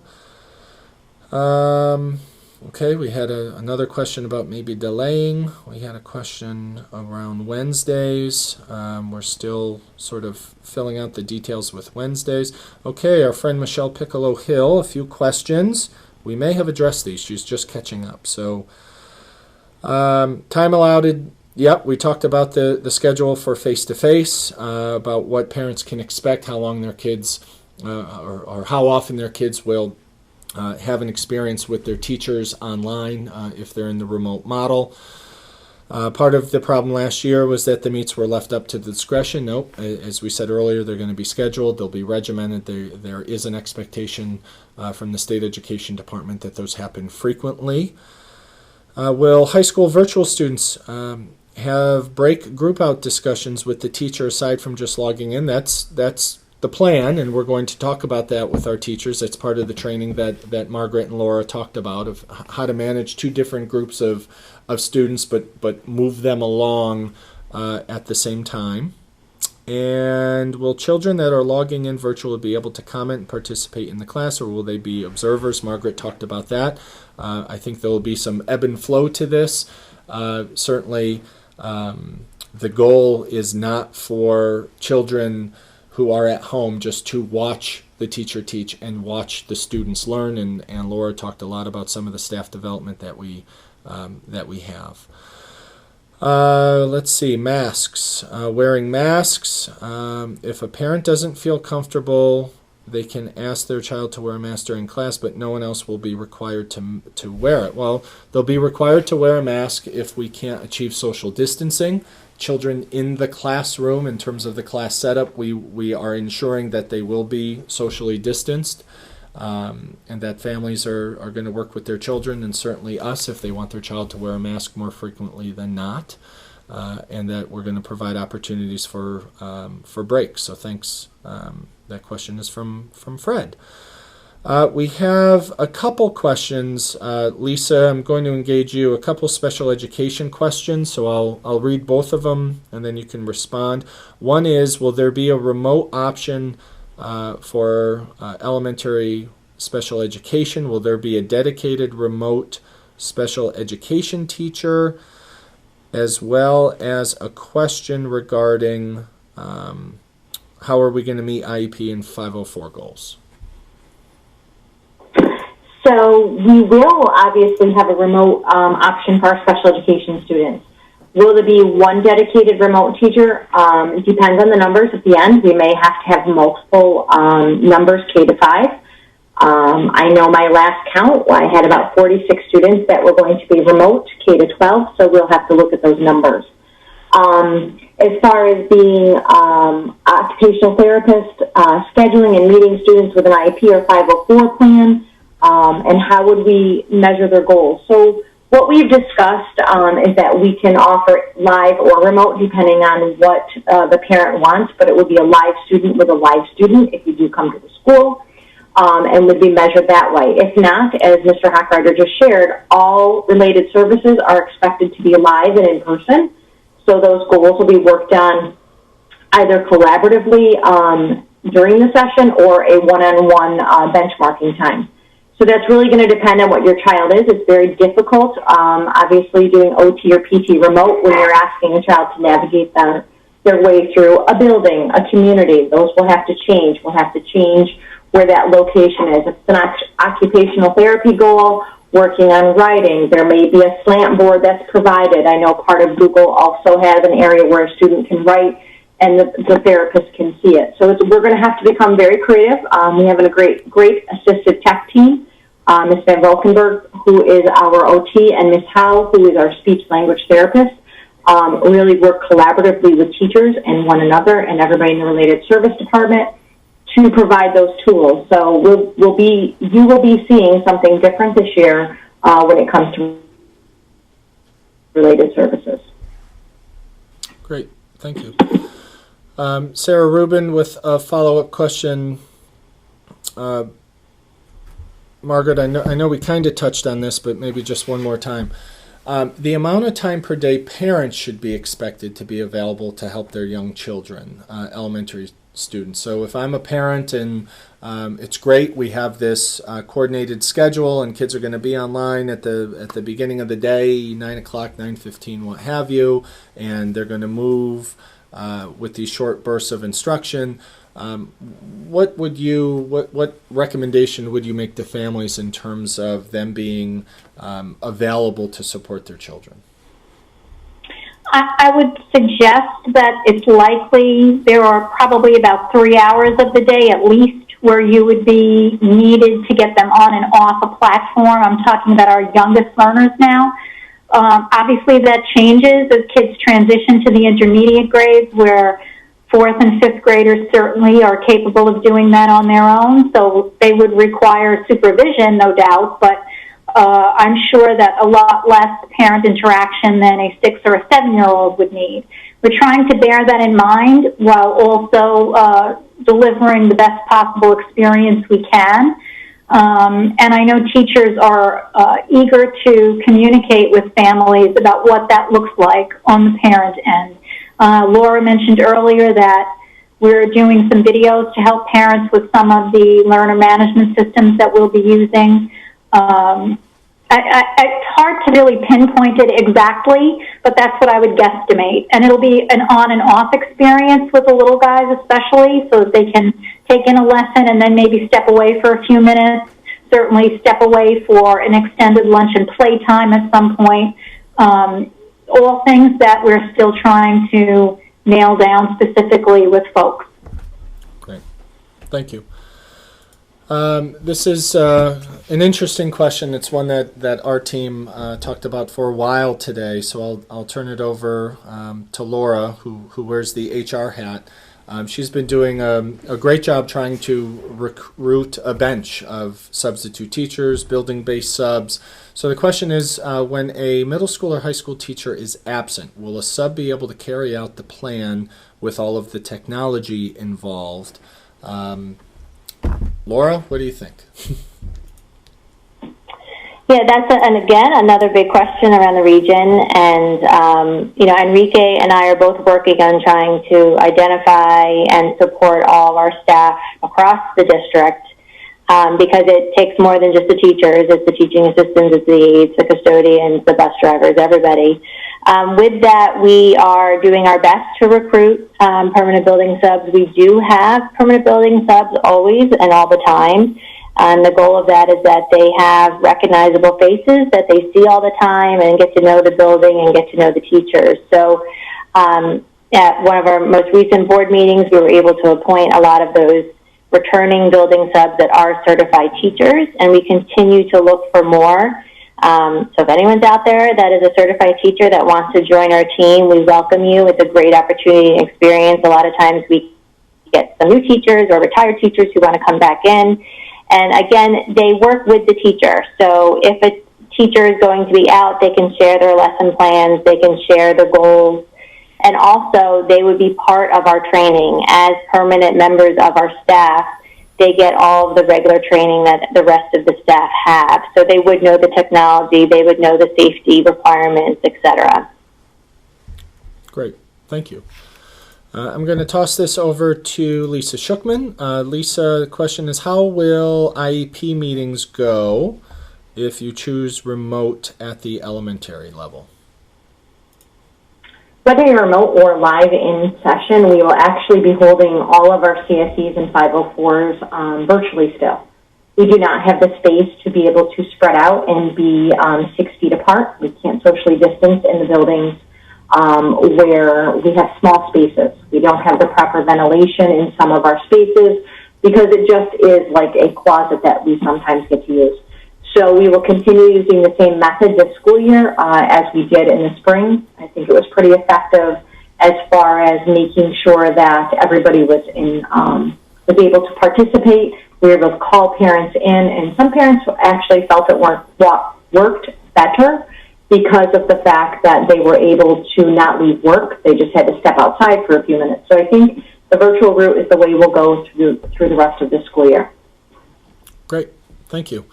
Okay, we had another question about maybe delaying. We had a question around Wednesdays. We're still sort of filling out the details with Wednesdays. Okay, our friend Michelle Piccolo Hill, a few questions. We may have addressed these. She's just catching up. So, time allotted. Yep, we talked about the schedule for face-to-face, about what parents can expect, how long their kids, or how often their kids will have an experience with their teachers online if they're in the remote model. Part of the problem last year was that the meets were left up to the discretion. Nope, as we said earlier, they're going to be scheduled, they'll be regimented. There is an expectation from the State Education Department that those happen frequently. Will high school virtual students have break group out discussions with the teacher aside from just logging in? That's the plan, and we're going to talk about that with our teachers. That's part of the training that Margaret and Laura talked about, of how to manage two different groups of students but move them along at the same time. And will children that are logging in virtually be able to comment and participate in the class, or will they be observers? Margaret talked about that. I think there will be some ebb and flow to this. Certainly the goal is not for children who are at home just to watch the the teacher teach and watch the students learn. And Laura talked a lot about some of the staff development that we have. Let's see, masks. Wearing masks. If a parent doesn't feel comfortable, they can ask their child to wear a mask during class, but no one else will be required to wear it. Well, they'll be required to wear a mask if we can't achieve social distancing. Children in the classroom, in terms of the class setup, we are ensuring that they will be socially distanced, and that families are going to work with their children, and certainly us, if they want their child to wear a mask more frequently than not, and that we're going to provide opportunities for breaks. So thanks. That question is from Fred. We have a couple questions. Lisa, I'm going to engage you. A couple special education questions, so I'll read both of them and then you can respond. One is, will there be a remote option for elementary special education? Will there be a dedicated remote special education teacher? As well as a question regarding how are we going to meet IEP and 504 goals? So we will obviously have a remote option for our special education students. Will there be one dedicated remote teacher? It depends on the numbers at the end. We may have to have multiple numbers K to 5. I know my last count, I had about 46 students that were going to be remote K to 12, so we'll have to look at those numbers. As far as being occupational therapist, scheduling and meeting students with an IEP or 504 plan, and how would we measure their goals? So what we've discussed is that we can offer live or remote depending on what the parent wants, but it would be a live student with a live student if you do come to the school, and would be measured that way. If not, as Mr. Hochreiter just shared, all related services are expected to be live and in person, so those goals will be worked on either collaboratively during the session or a one-on-one benchmarking time. So that's really going to depend on what your child is. It's very difficult, obviously, doing OT or PT remote when you're asking a child to navigate their way through a building, a community. Those will have to change. We'll have to change where that location is. If it's an occupational therapy goal, working on writing, there may be a slant board that's provided. I know part of Google also has an area where a student can write and the therapist can see it. So we're going to have to become very creative. We have a great assistive tech team. Ms. Van Valkenburg, who is our OT, and Ms. Howe, who is our speech language therapist, really work collaboratively with teachers and one another and everybody in the related service department to provide those tools. So you will be seeing something different this year when it comes to related services. Great, thank you. Sarah Rubin with a follow-up question. Margaret, I know we kind of touched on this, but maybe just one more time. The amount of time per day parents should be expected to be available to help their young children, elementary students. So if I'm a parent and it's great, we have this coordinated schedule and kids are going to be online at the beginning of the day, 9 o'clock, 9:15, what have you, and they're going to move with these short bursts of instruction. What recommendation would you make to families in terms of them being available to support their children? I would suggest that it's likely there are probably about 3 hours of the day at least where you would be needed to get them on and off a platform. I'm talking about our youngest learners now. Obviously that changes as kids transition to the intermediate grades where 4th and 5th graders certainly are capable of doing that on their own, so they would require supervision, no doubt, but I'm sure that a lot less parent interaction than a 6 or a 7-year-old would need. We're trying to bear that in mind while also delivering the best possible experience we can. And I know teachers are eager to communicate with families about what that looks like on the parent end. Laura mentioned earlier that we're doing some videos to help parents with some of the learner management systems that we'll be using. It's hard to really pinpoint it exactly, but that's what I would guesstimate. And it'll be an on and off experience with the little guys especially, so that they can take in a lesson and then maybe step away for a few minutes. Certainly step away for an extended lunch and play time at some point. All things that we're still trying to nail down specifically with folks. Great. Thank you. This is an interesting question. It's one that our team talked about for a while today. So I'll turn it over to Laura, who wears the HR hat. She's been doing a great job trying to recruit a bench of substitute teachers, building-based subs. So the question is, when a middle school or high school teacher is absent, will a sub be able to carry out the plan with all of the technology involved? Laura, what do you think? Yeah, that's and again another big question around the region, and Enrique and I are both working on trying to identify and support all of our staff across the district, because it takes more than just the teachers. It's the teaching assistants, it's the aides, the custodians, the bus drivers, everybody. With that, we are doing our best to recruit permanent building subs. We do have permanent building subs always and all the time. And the goal of that is that they have recognizable faces that they see all the time and get to know the building and get to know the teachers. So at one of our most recent board meetings, we were able to appoint a lot of those returning building subs that are certified teachers, and we continue to look for more. So if anyone's out there that is a certified teacher that wants to join our team, we welcome you. It's a great opportunity and experience. A lot of times we get some new teachers or retired teachers who want to come back in. And again, they work with the teacher. So if a teacher is going to be out, they can share their lesson plans, they can share the goals, and also they would be part of our training. As permanent members of our staff, they get all of the regular training that the rest of the staff have. So they would know the technology, they would know the safety requirements, etc. Great. Thank you. I'm going to toss this over to Lisa Shookman. Lisa, the question is, how will IEP meetings go if you choose remote at the elementary level? Whether you're remote or live in session, we will actually be holding all of our CSEs and 504s virtually still. We do not have the space to be able to spread out and be 6 feet apart. We can't socially distance in the buildings where we have small spaces. We don't have the proper ventilation in some of our spaces because it just is like a closet that we sometimes get to use. So we will continue using the same method this school year as we did in the spring. I think it was pretty effective as far as making sure that everybody was able to participate. We were able to call parents in, and some parents actually felt it worked better because of the fact that they were able to not leave work. They just had to step outside for a few minutes. So I think the virtual route is the way we'll go through the rest of the school year. Great. Thank you.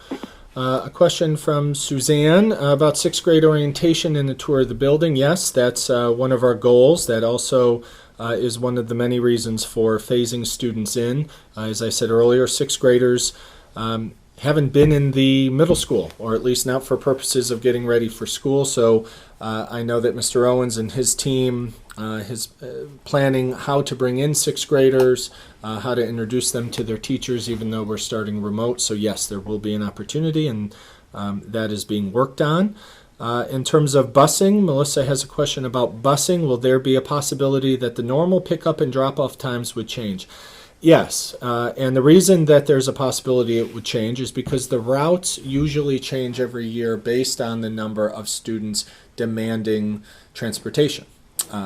A question from Suzanne about sixth grade orientation and a tour of the building. Yes, that's one of our goals. That also is one of the many reasons for phasing students in. As I said earlier, sixth graders haven't been in the middle school, or at least not for purposes of getting ready for school. So I know that Mr. Owens and his team is planning how to bring in sixth graders, how to introduce them to their teachers, even though we're starting remote. So yes, there will be an opportunity, and that is being worked on. In terms of busing, Melissa has a question about busing. Will there be a possibility that the normal pickup and drop-off times would change? Yes, and the reason that there's a possibility it would change is because the routes usually change every year based on the number of students demanding transportation.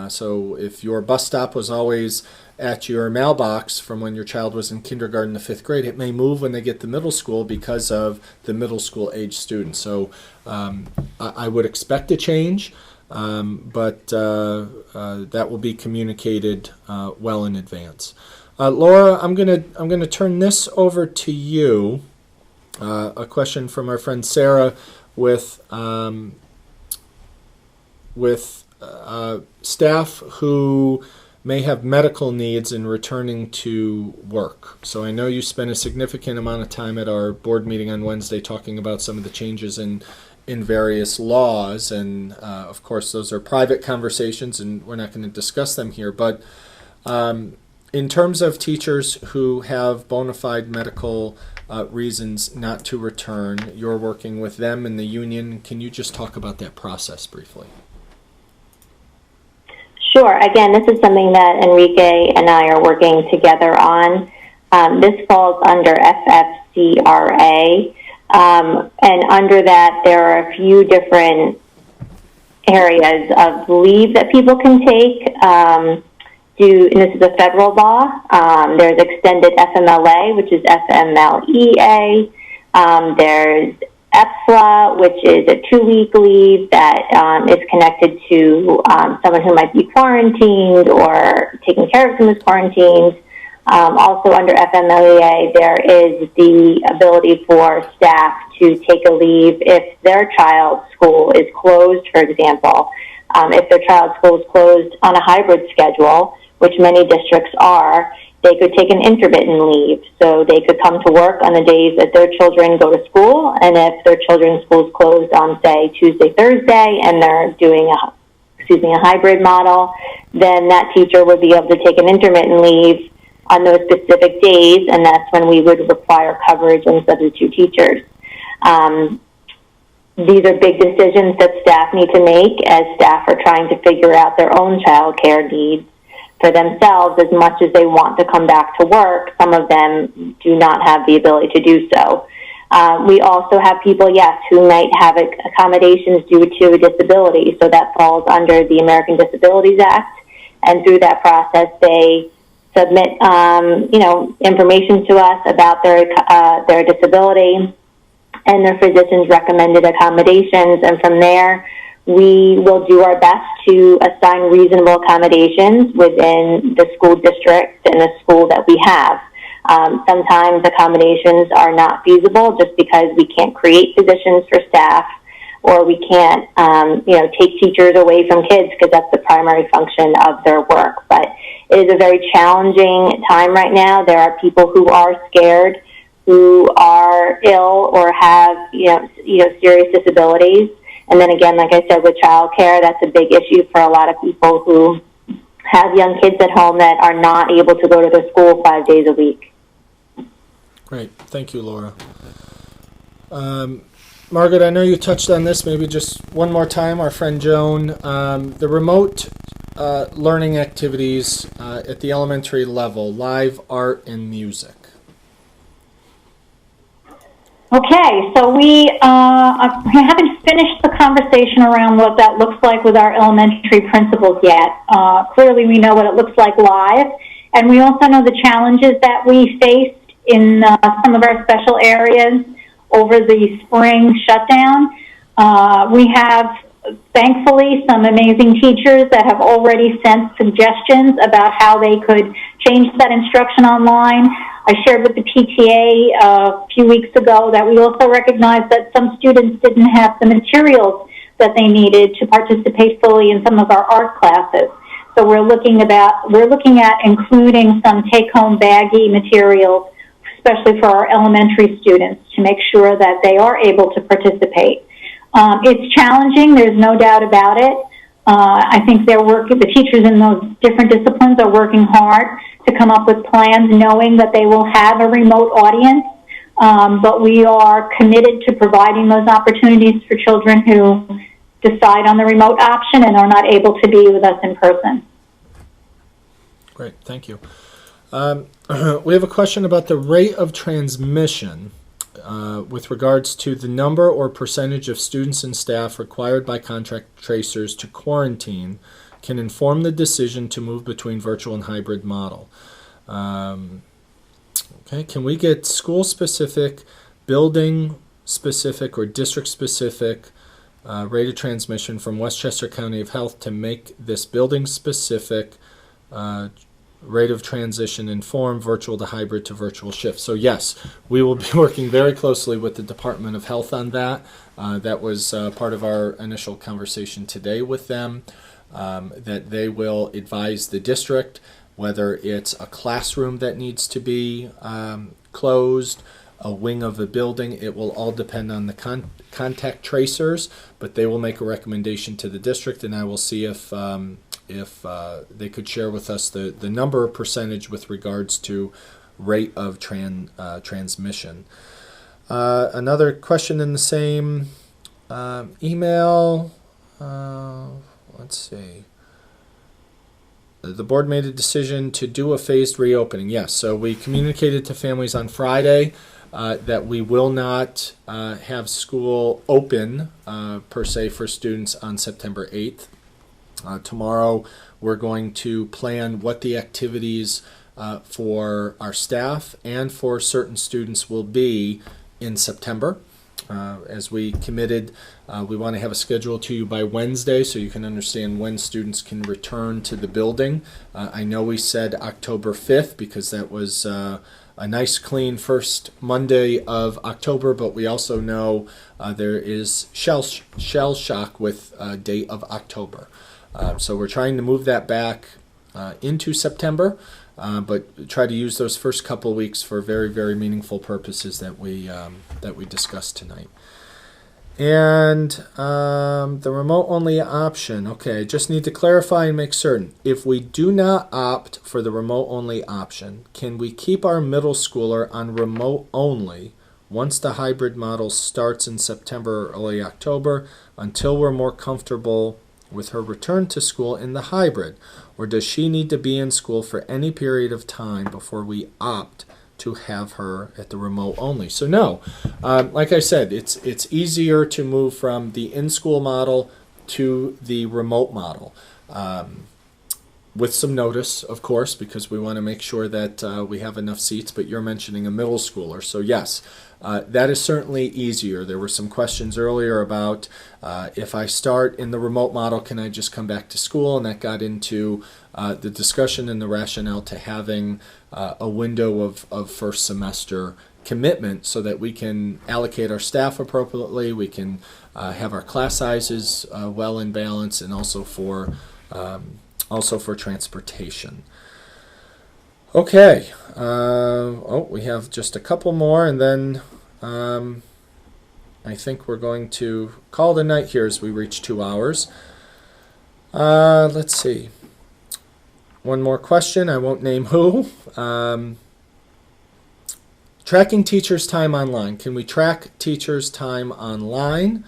So if your bus stop was always at your mailbox from when your child was in kindergarten to fifth grade, it may move when they get to middle school because of the middle school age students. So I would expect a change, but that will be communicated well in advance. Laura, I'm gonna turn this over to you. A question from our friend Sarah with staff who may have medical needs in returning to work. So I know you spent a significant amount of time at our board meeting on Wednesday talking about some of the changes in various laws, and of course those are private conversations and we're not going to discuss them here, but In terms of teachers who have bona fide medical reasons not to return, you're working with them in the union. Can you just talk about that process briefly? Sure. Again, this is something that Enrique and I are working together on. This falls under FFCRA, and under that there are a few different areas of leave that people can take. And this is a federal law. There's extended FMLA, which is FMLEA. There's EPSLA, which is a 2-week leave that is connected to someone who might be quarantined or taking care of someone who's quarantined. Also under FMLEA, there is the ability for staff to take a leave if their child's school is closed, for example. If their child's school is closed on a hybrid schedule, which many districts are, they could take an intermittent leave. So they could come to work on the days that their children go to school, and if their children's school is closed on, say, Tuesday, Thursday, and they're doing a hybrid model, then that teacher would be able to take an intermittent leave on those specific days, and that's when we would require coverage and substitute teachers. These are big decisions that staff need to make as staff are trying to figure out their own child care needs for themselves. As much as they want to come back to work, some of them do not have the ability to do so. We also have people, yes, who might have accommodations due to a disability, so that falls under the American Disabilities Act, and through that process they submit information to us about their disability and their physician's recommended accommodations, and from there we will do our best to assign reasonable accommodations within the school district and the school that we have. Sometimes accommodations are not feasible just because we can't create positions for staff, or we can't, take teachers away from kids because that's the primary function of their work. But it is a very challenging time right now. There are people who are scared, who are ill or have, serious disabilities. And then again, like I said, with childcare, that's a big issue for a lot of people who have young kids at home that are not able to go to their school 5 days a week. Great. Thank you, Laura. Margaret, I know you touched on this, maybe just one more time, our friend Joan. The remote learning activities at the elementary level, live art and music. Okay, so we haven't finished the conversation around what that looks like with our elementary principals yet. Clearly we know what it looks like live, and we also know the challenges that we faced in some of our special areas over the spring shutdown. We have, thankfully, some amazing teachers that have already sent suggestions about how they could change that instruction online. I shared with the PTA a few weeks ago that we also recognized that some students didn't have the materials that they needed to participate fully in some of our art classes. So we're looking at including some take-home baggie materials, especially for our elementary students, to make sure that they are able to participate. It's challenging, there's no doubt about it. I think the teachers in those different disciplines are working hard to come up with plans, knowing that they will have a remote audience, but we are committed to providing those opportunities for children who decide on the remote option and are not able to be with us in person. Great, thank you. We have a question about the rate of transmission with regards to the number or percentage of students and staff required by contact tracers to quarantine can inform the decision to move between virtual and hybrid model. Okay, can we get school-specific, building-specific, or district-specific rate of transmission from Westchester County of Health to make this building-specific rate of transition inform virtual to hybrid to virtual shift? So yes, we will be working very closely with the Department of Health on that. That was part of our initial conversation today with them, that they will advise the district whether it's a classroom that needs to be closed, a wing of a building. It will all depend on the contact tracers, but they will make a recommendation to the district, and I will see if if they could share with us the number or percentage with regards to rate of transmission. Another question in the same email. Let's see. The board made a decision to do a phased reopening. Yes, so we communicated to families on Friday that we will not have school open per se for students on September 8th. Tomorrow we're going to plan what the activities for our staff and for certain students will be in September. As we committed, we want to have a schedule to you by Wednesday so you can understand when students can return to the building. I know we said October 5th because that was a nice clean first Monday of October, but we also know there is shell shock with a date of October. So we're trying to move that back into September, but try to use those first couple weeks for very, very meaningful purposes that we discussed tonight. And the remote-only option. Okay, just need to clarify and make certain. If we do not opt for the remote-only option, can we keep our middle schooler on remote-only once the hybrid model starts in September or early October until we're more comfortable with her return to school in the hybrid? Or does she need to be in school for any period of time before we opt to have her at the remote only? So no, like I said, it's easier to move from the in-school model to the remote model. With some notice, of course, because we want to make sure that we have enough seats, but you're mentioning a middle schooler. So yes, that is certainly easier. There were some questions earlier about if I start in the remote model, can I just come back to school? And that got into the discussion and the rationale to having a window of first semester commitment so that we can allocate our staff appropriately, we can have our class sizes well in balance, and also for transportation. Okay. We have just a couple more, and then I think we're going to call the night here as we reach 2 hours. Let's see. One more question. I won't name who. Tracking teachers' time online. Can we track teachers' time online?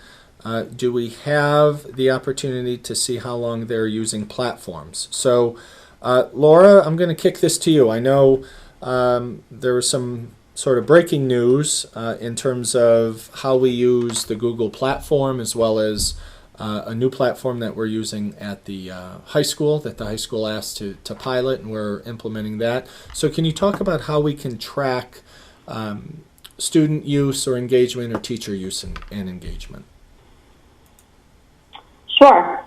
Do we have the opportunity to see how long they're using platforms? So, Laura, I'm going to kick this to you. I know there was some sort of breaking news in terms of how we use the Google platform, as well as a new platform that we're using at the high school, that the high school asked to pilot, and we're implementing that. So can you talk about how we can track student use or engagement, or teacher use and engagement? Sure.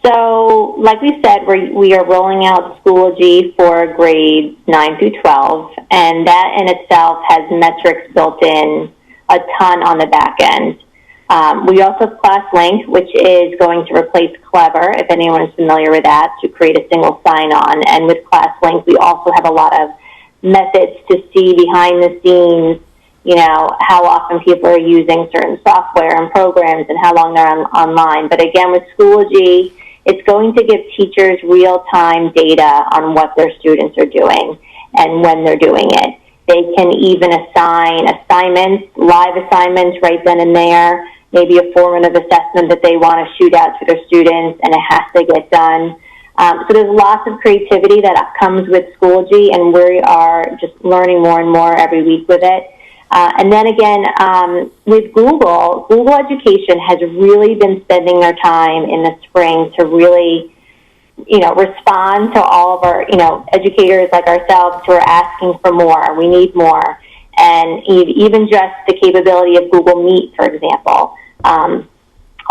So, like we said, we are rolling out Schoology for grades 9 through 12, and that in itself has metrics built in a ton on the back end. We also have ClassLink, which is going to replace Clever, if anyone is familiar with that, to create a single sign-on. And with ClassLink, we also have a lot of methods to see behind the scenes, you know, how often people are using certain software and programs and how long they're online. But again, with Schoology, it's going to give teachers real-time data on what their students are doing and when they're doing it. They can even assign assignments, live assignments right then and there, maybe a formative assessment that they want to shoot out to their students, and it has to get done. So there's lots of creativity that comes with Schoology, and we are just learning more and more every week with it. And then again, with Google Education has really been spending their time in the spring to really, you know, respond to all of our, you know, educators like ourselves who are asking for more. We need more. And even just the capability of Google Meet, for example.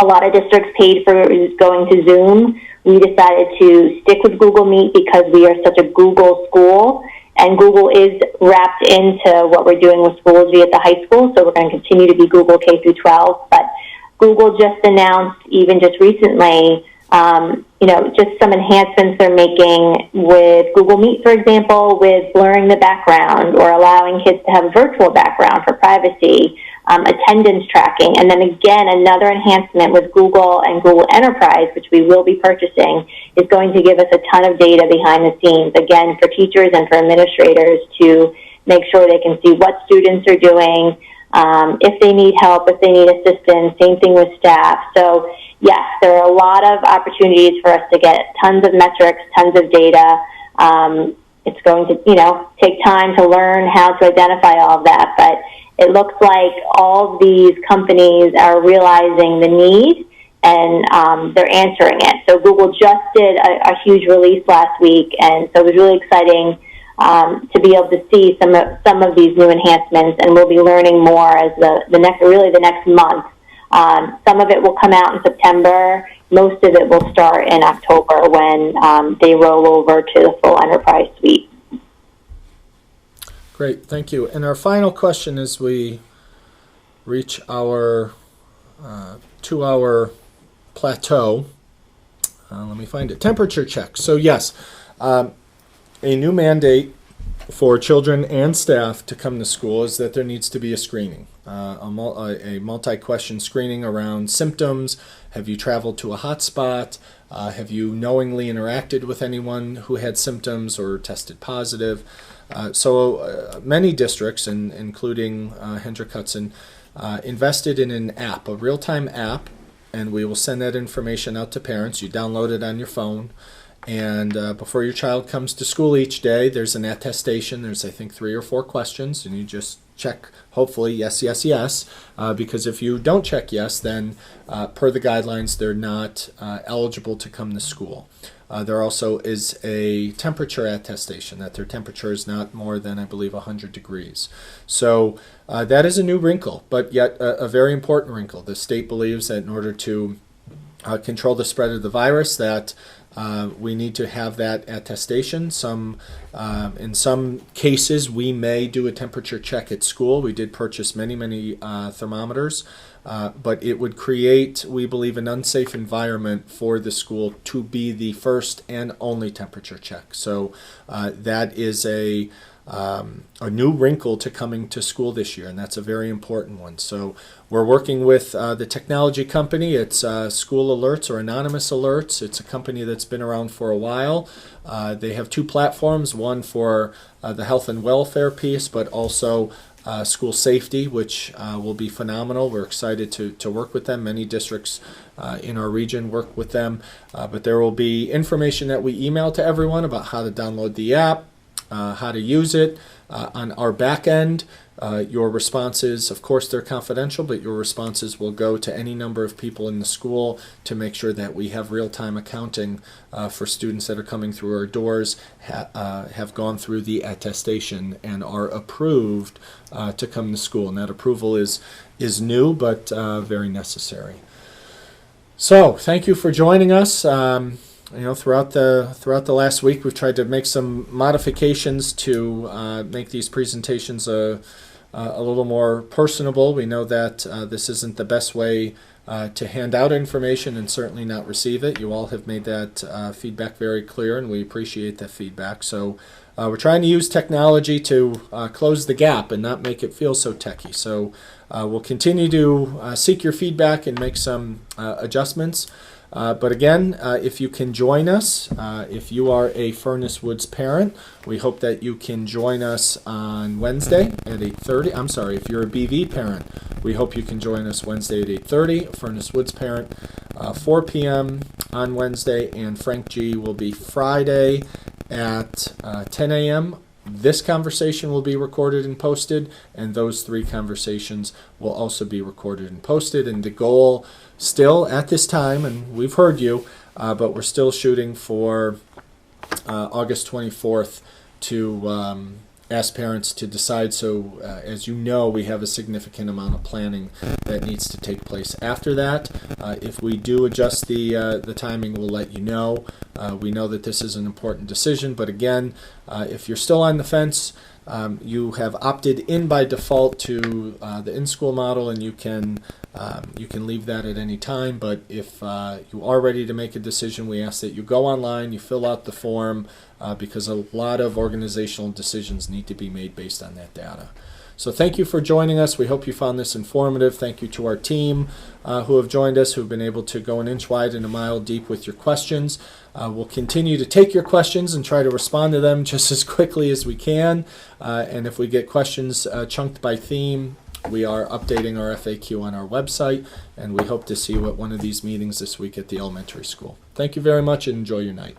A lot of districts paid for going to Zoom. We decided to stick with Google Meet because we are such a Google school, and Google is wrapped into what we're doing with Schoology at the high school, so we're going to continue to be Google K through 12. But Google just announced, even just recently, you know, just some enhancements they're making with Google Meet, for example, with blurring the background or allowing kids to have a virtual background for privacy, attendance tracking. And then again, another enhancement with Google and Google Enterprise, which we will be purchasing, is going to give us a ton of data behind the scenes, again, for teachers and for administrators to make sure they can see what students are doing, if they need help, if they need assistance, same thing with staff. So yes, there are a lot of opportunities for us to get tons of metrics, tons of data. It's going to, take time to learn how to identify all of that, but it looks like all of these companies are realizing the need and they're answering it. So Google just did a huge release last week, and so it was really exciting to be able to see some of these new enhancements, and we'll be learning more as the next month. Some of it will come out in September. Most of it will start in October when they roll over to the full enterprise suite. Great, thank you. And our final question as we reach our 2-hour plateau. Let me find it. Temperature check. So yes, a new mandate for children and staff to come to school is that there needs to be a screening, a multi-question screening around symptoms. Have you traveled to a hotspot? Have you knowingly interacted with anyone who had symptoms or tested positive? So many districts, including Hendrick Hudson, invested in an app, a real-time app, and we will send that information out to parents. You download it on your phone. And before your child comes to school each day, there's an attestation. There's, I think, 3 or 4 questions, and you just check, hopefully, yes, yes, yes, because if you don't check yes, then per the guidelines, they're not eligible to come to school. There also is a temperature attestation, that their temperature is not more than, I believe, 100 degrees. So that is a new wrinkle, but yet a very important wrinkle. The state believes that in order to control the spread of the virus, that we need to have that attestation. In some cases, we may do a temperature check at school. We did purchase many thermometers, but it would create, we believe, an unsafe environment for the school to be the first and only temperature check. So that is a new wrinkle to coming to school this year, and that's a very important one. So we're working with the technology company. It's School Alerts or Anonymous Alerts. It's a company that's been around for a while. They have 2 platforms, one for the health and welfare piece, but also school safety, which will be phenomenal. We're excited to work with them. Many districts in our region work with them, but there will be information that we email to everyone about how to download the app, how to use it. On our back end, your responses, of course, they're confidential, but your responses will go to any number of people in the school to make sure that we have real-time accounting for students that are coming through our doors, have gone through the attestation, and are approved to come to school. And that approval is new, but very necessary. So, thank you for joining us. Throughout the last week, we've tried to make some modifications to make these presentations a little more personable. We know that this isn't the best way to hand out information and certainly not receive it. You all have made that feedback very clear, and we appreciate that feedback. So we're trying to use technology to close the gap and not make it feel so techy. So we'll continue to seek your feedback and make some adjustments. But again, if you can join us, if you are a Furnace Woods parent, we hope that you can join us on Wednesday at 8:30. I'm sorry, if you're a BV parent, we hope you can join us Wednesday at 8:30. Furnace Woods parent, 4 p.m. on Wednesday, and Frank G will be Friday at 10 a.m. This conversation will be recorded and posted, and those 3 conversations will also be recorded and posted. And the goal still at this time, and we've heard you, but we're still shooting for August 24th to ask parents to decide. So as you know, we have a significant amount of planning that needs to take place after that. If we do adjust the timing, we'll let you know. We know that this is an important decision, but again, if you're still on the fence, you have opted in by default to the in-school model, and you can leave that at any time. But if you are ready to make a decision, we ask that you go online, you fill out the form, because a lot of organizational decisions need to be made based on that data. So thank you for joining us. We hope you found this informative. Thank you to our team who have joined us, who've been able to go an inch wide and a mile deep with your questions. We'll continue to take your questions and try to respond to them just as quickly as we can. And if we get questions chunked by theme, we are updating our FAQ on our website, and we hope to see you at one of these meetings this week at the elementary school. Thank you very much and enjoy your night.